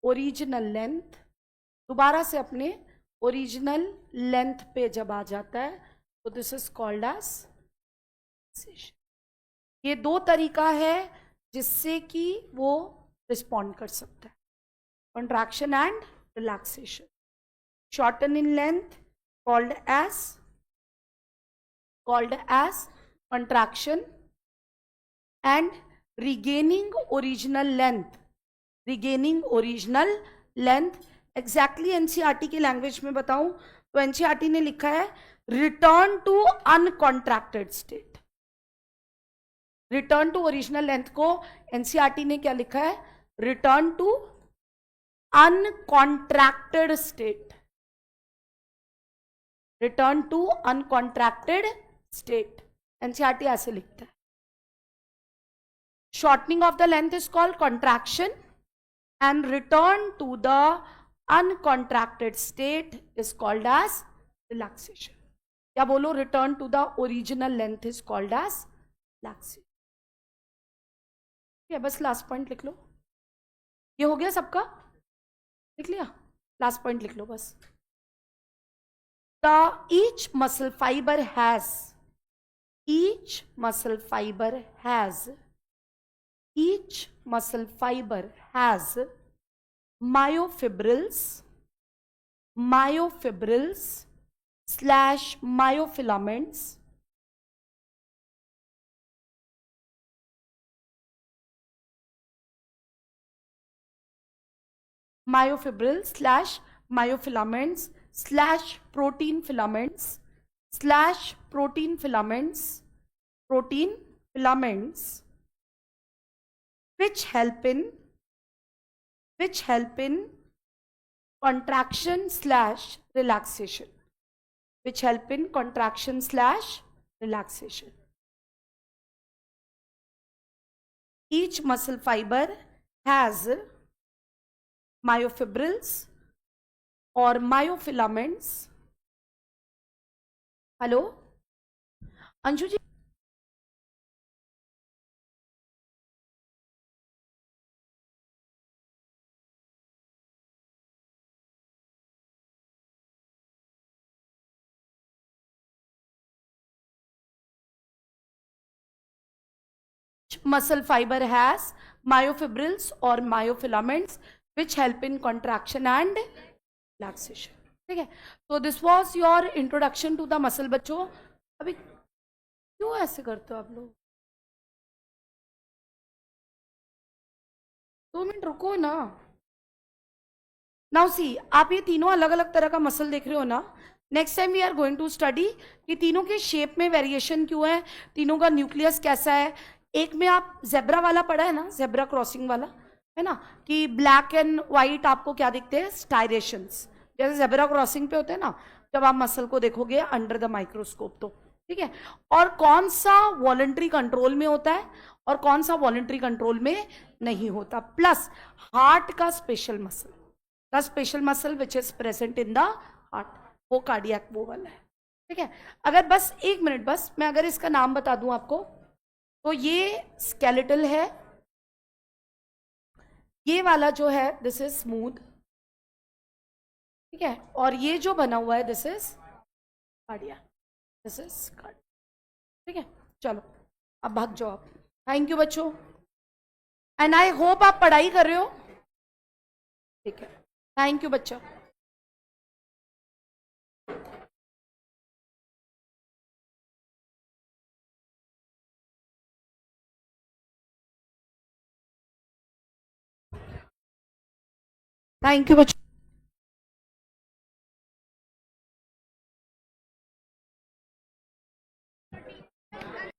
original length, दोबारा से अपने ओरिजिनल लेंथ पे जब आ जाता है तो दिस इज कॉल्ड एज, ये दो तरीका है जिससे कि वो रिस्पॉन्ड कर सकता है. Contraction and relaxation. Shorten in length called as contraction and regaining original length. Exactly NCERT की लैंग्वेज में बताऊं तो एनसीईआरटी ने लिखा है return to uncontracted state. Return to original length को एनसीईआरटी ने क्या लिखा है? Return to uncontracted state. Return to uncontracted state. NCERT ऐसे लिखता है. Shortening of the length is called contraction and return to the uncontracted state is called as relaxation. क्या बोलो? Return to the original length is called as relaxation. ठीक है, बस last point लिख लो. ये हो गया सबका? लिख लिया? लास्ट पॉइंट लिख लो बस. each muscle fiber has myofibrils slash myofilaments slash protein filaments which help in contraction slash relaxation. Each muscle fiber has myofibrils or myofilaments. Hello Anshu ji, muscle fiber has myofibrils or myofilaments which help in contraction and relaxation. ठीक है, तो this was your introduction to the muscle. बच्चों अभी क्यों ऐसे करते हो आप लोग? 2 मिनट रुको ना. नाउ सी, आप ये तीनों अलग अलग तरह का मसल देख रहे हो ना. Next time we are going to study कि तीनों के शेप में वेरिएशन क्यों है, तीनों का न्यूक्लियस कैसा है. एक में आप जेब्रा वाला पढ़ा है ना, जेब्रा क्रॉसिंग वाला है ना, कि ब्लैक एंड व्हाइट आपको क्या दिखते हैं? स्टायरेशंस, जैसे जेब्रा क्रॉसिंग पे होते हैं ना, जब आप मसल को देखोगे अंडर द माइक्रोस्कोप. तो ठीक है, और कौन सा वॉलंटरी कंट्रोल में होता है और कौन सा वॉलंटरी कंट्रोल में नहीं होता. प्लस हार्ट का special muscle which is present in the heart, वो कार्डियक वो वाला है. ठीक है, अगर बस 1 मिनट, बस मैं अगर इसका नाम बता दूं आपको, तो ये स्केलेटल है, ये वाला जो है दिस इज स्मूथ. ठीक है, और ये जो बना हुआ है this is cardiac, this is cardiac. ठीक है, चलो अब भाग जाओ आप. थैंक यू बच्चों, एंड आई होप आप पढ़ाई कर रहे हो. ठीक है, थैंक यू बच्चों. थैंक यू बच्चों.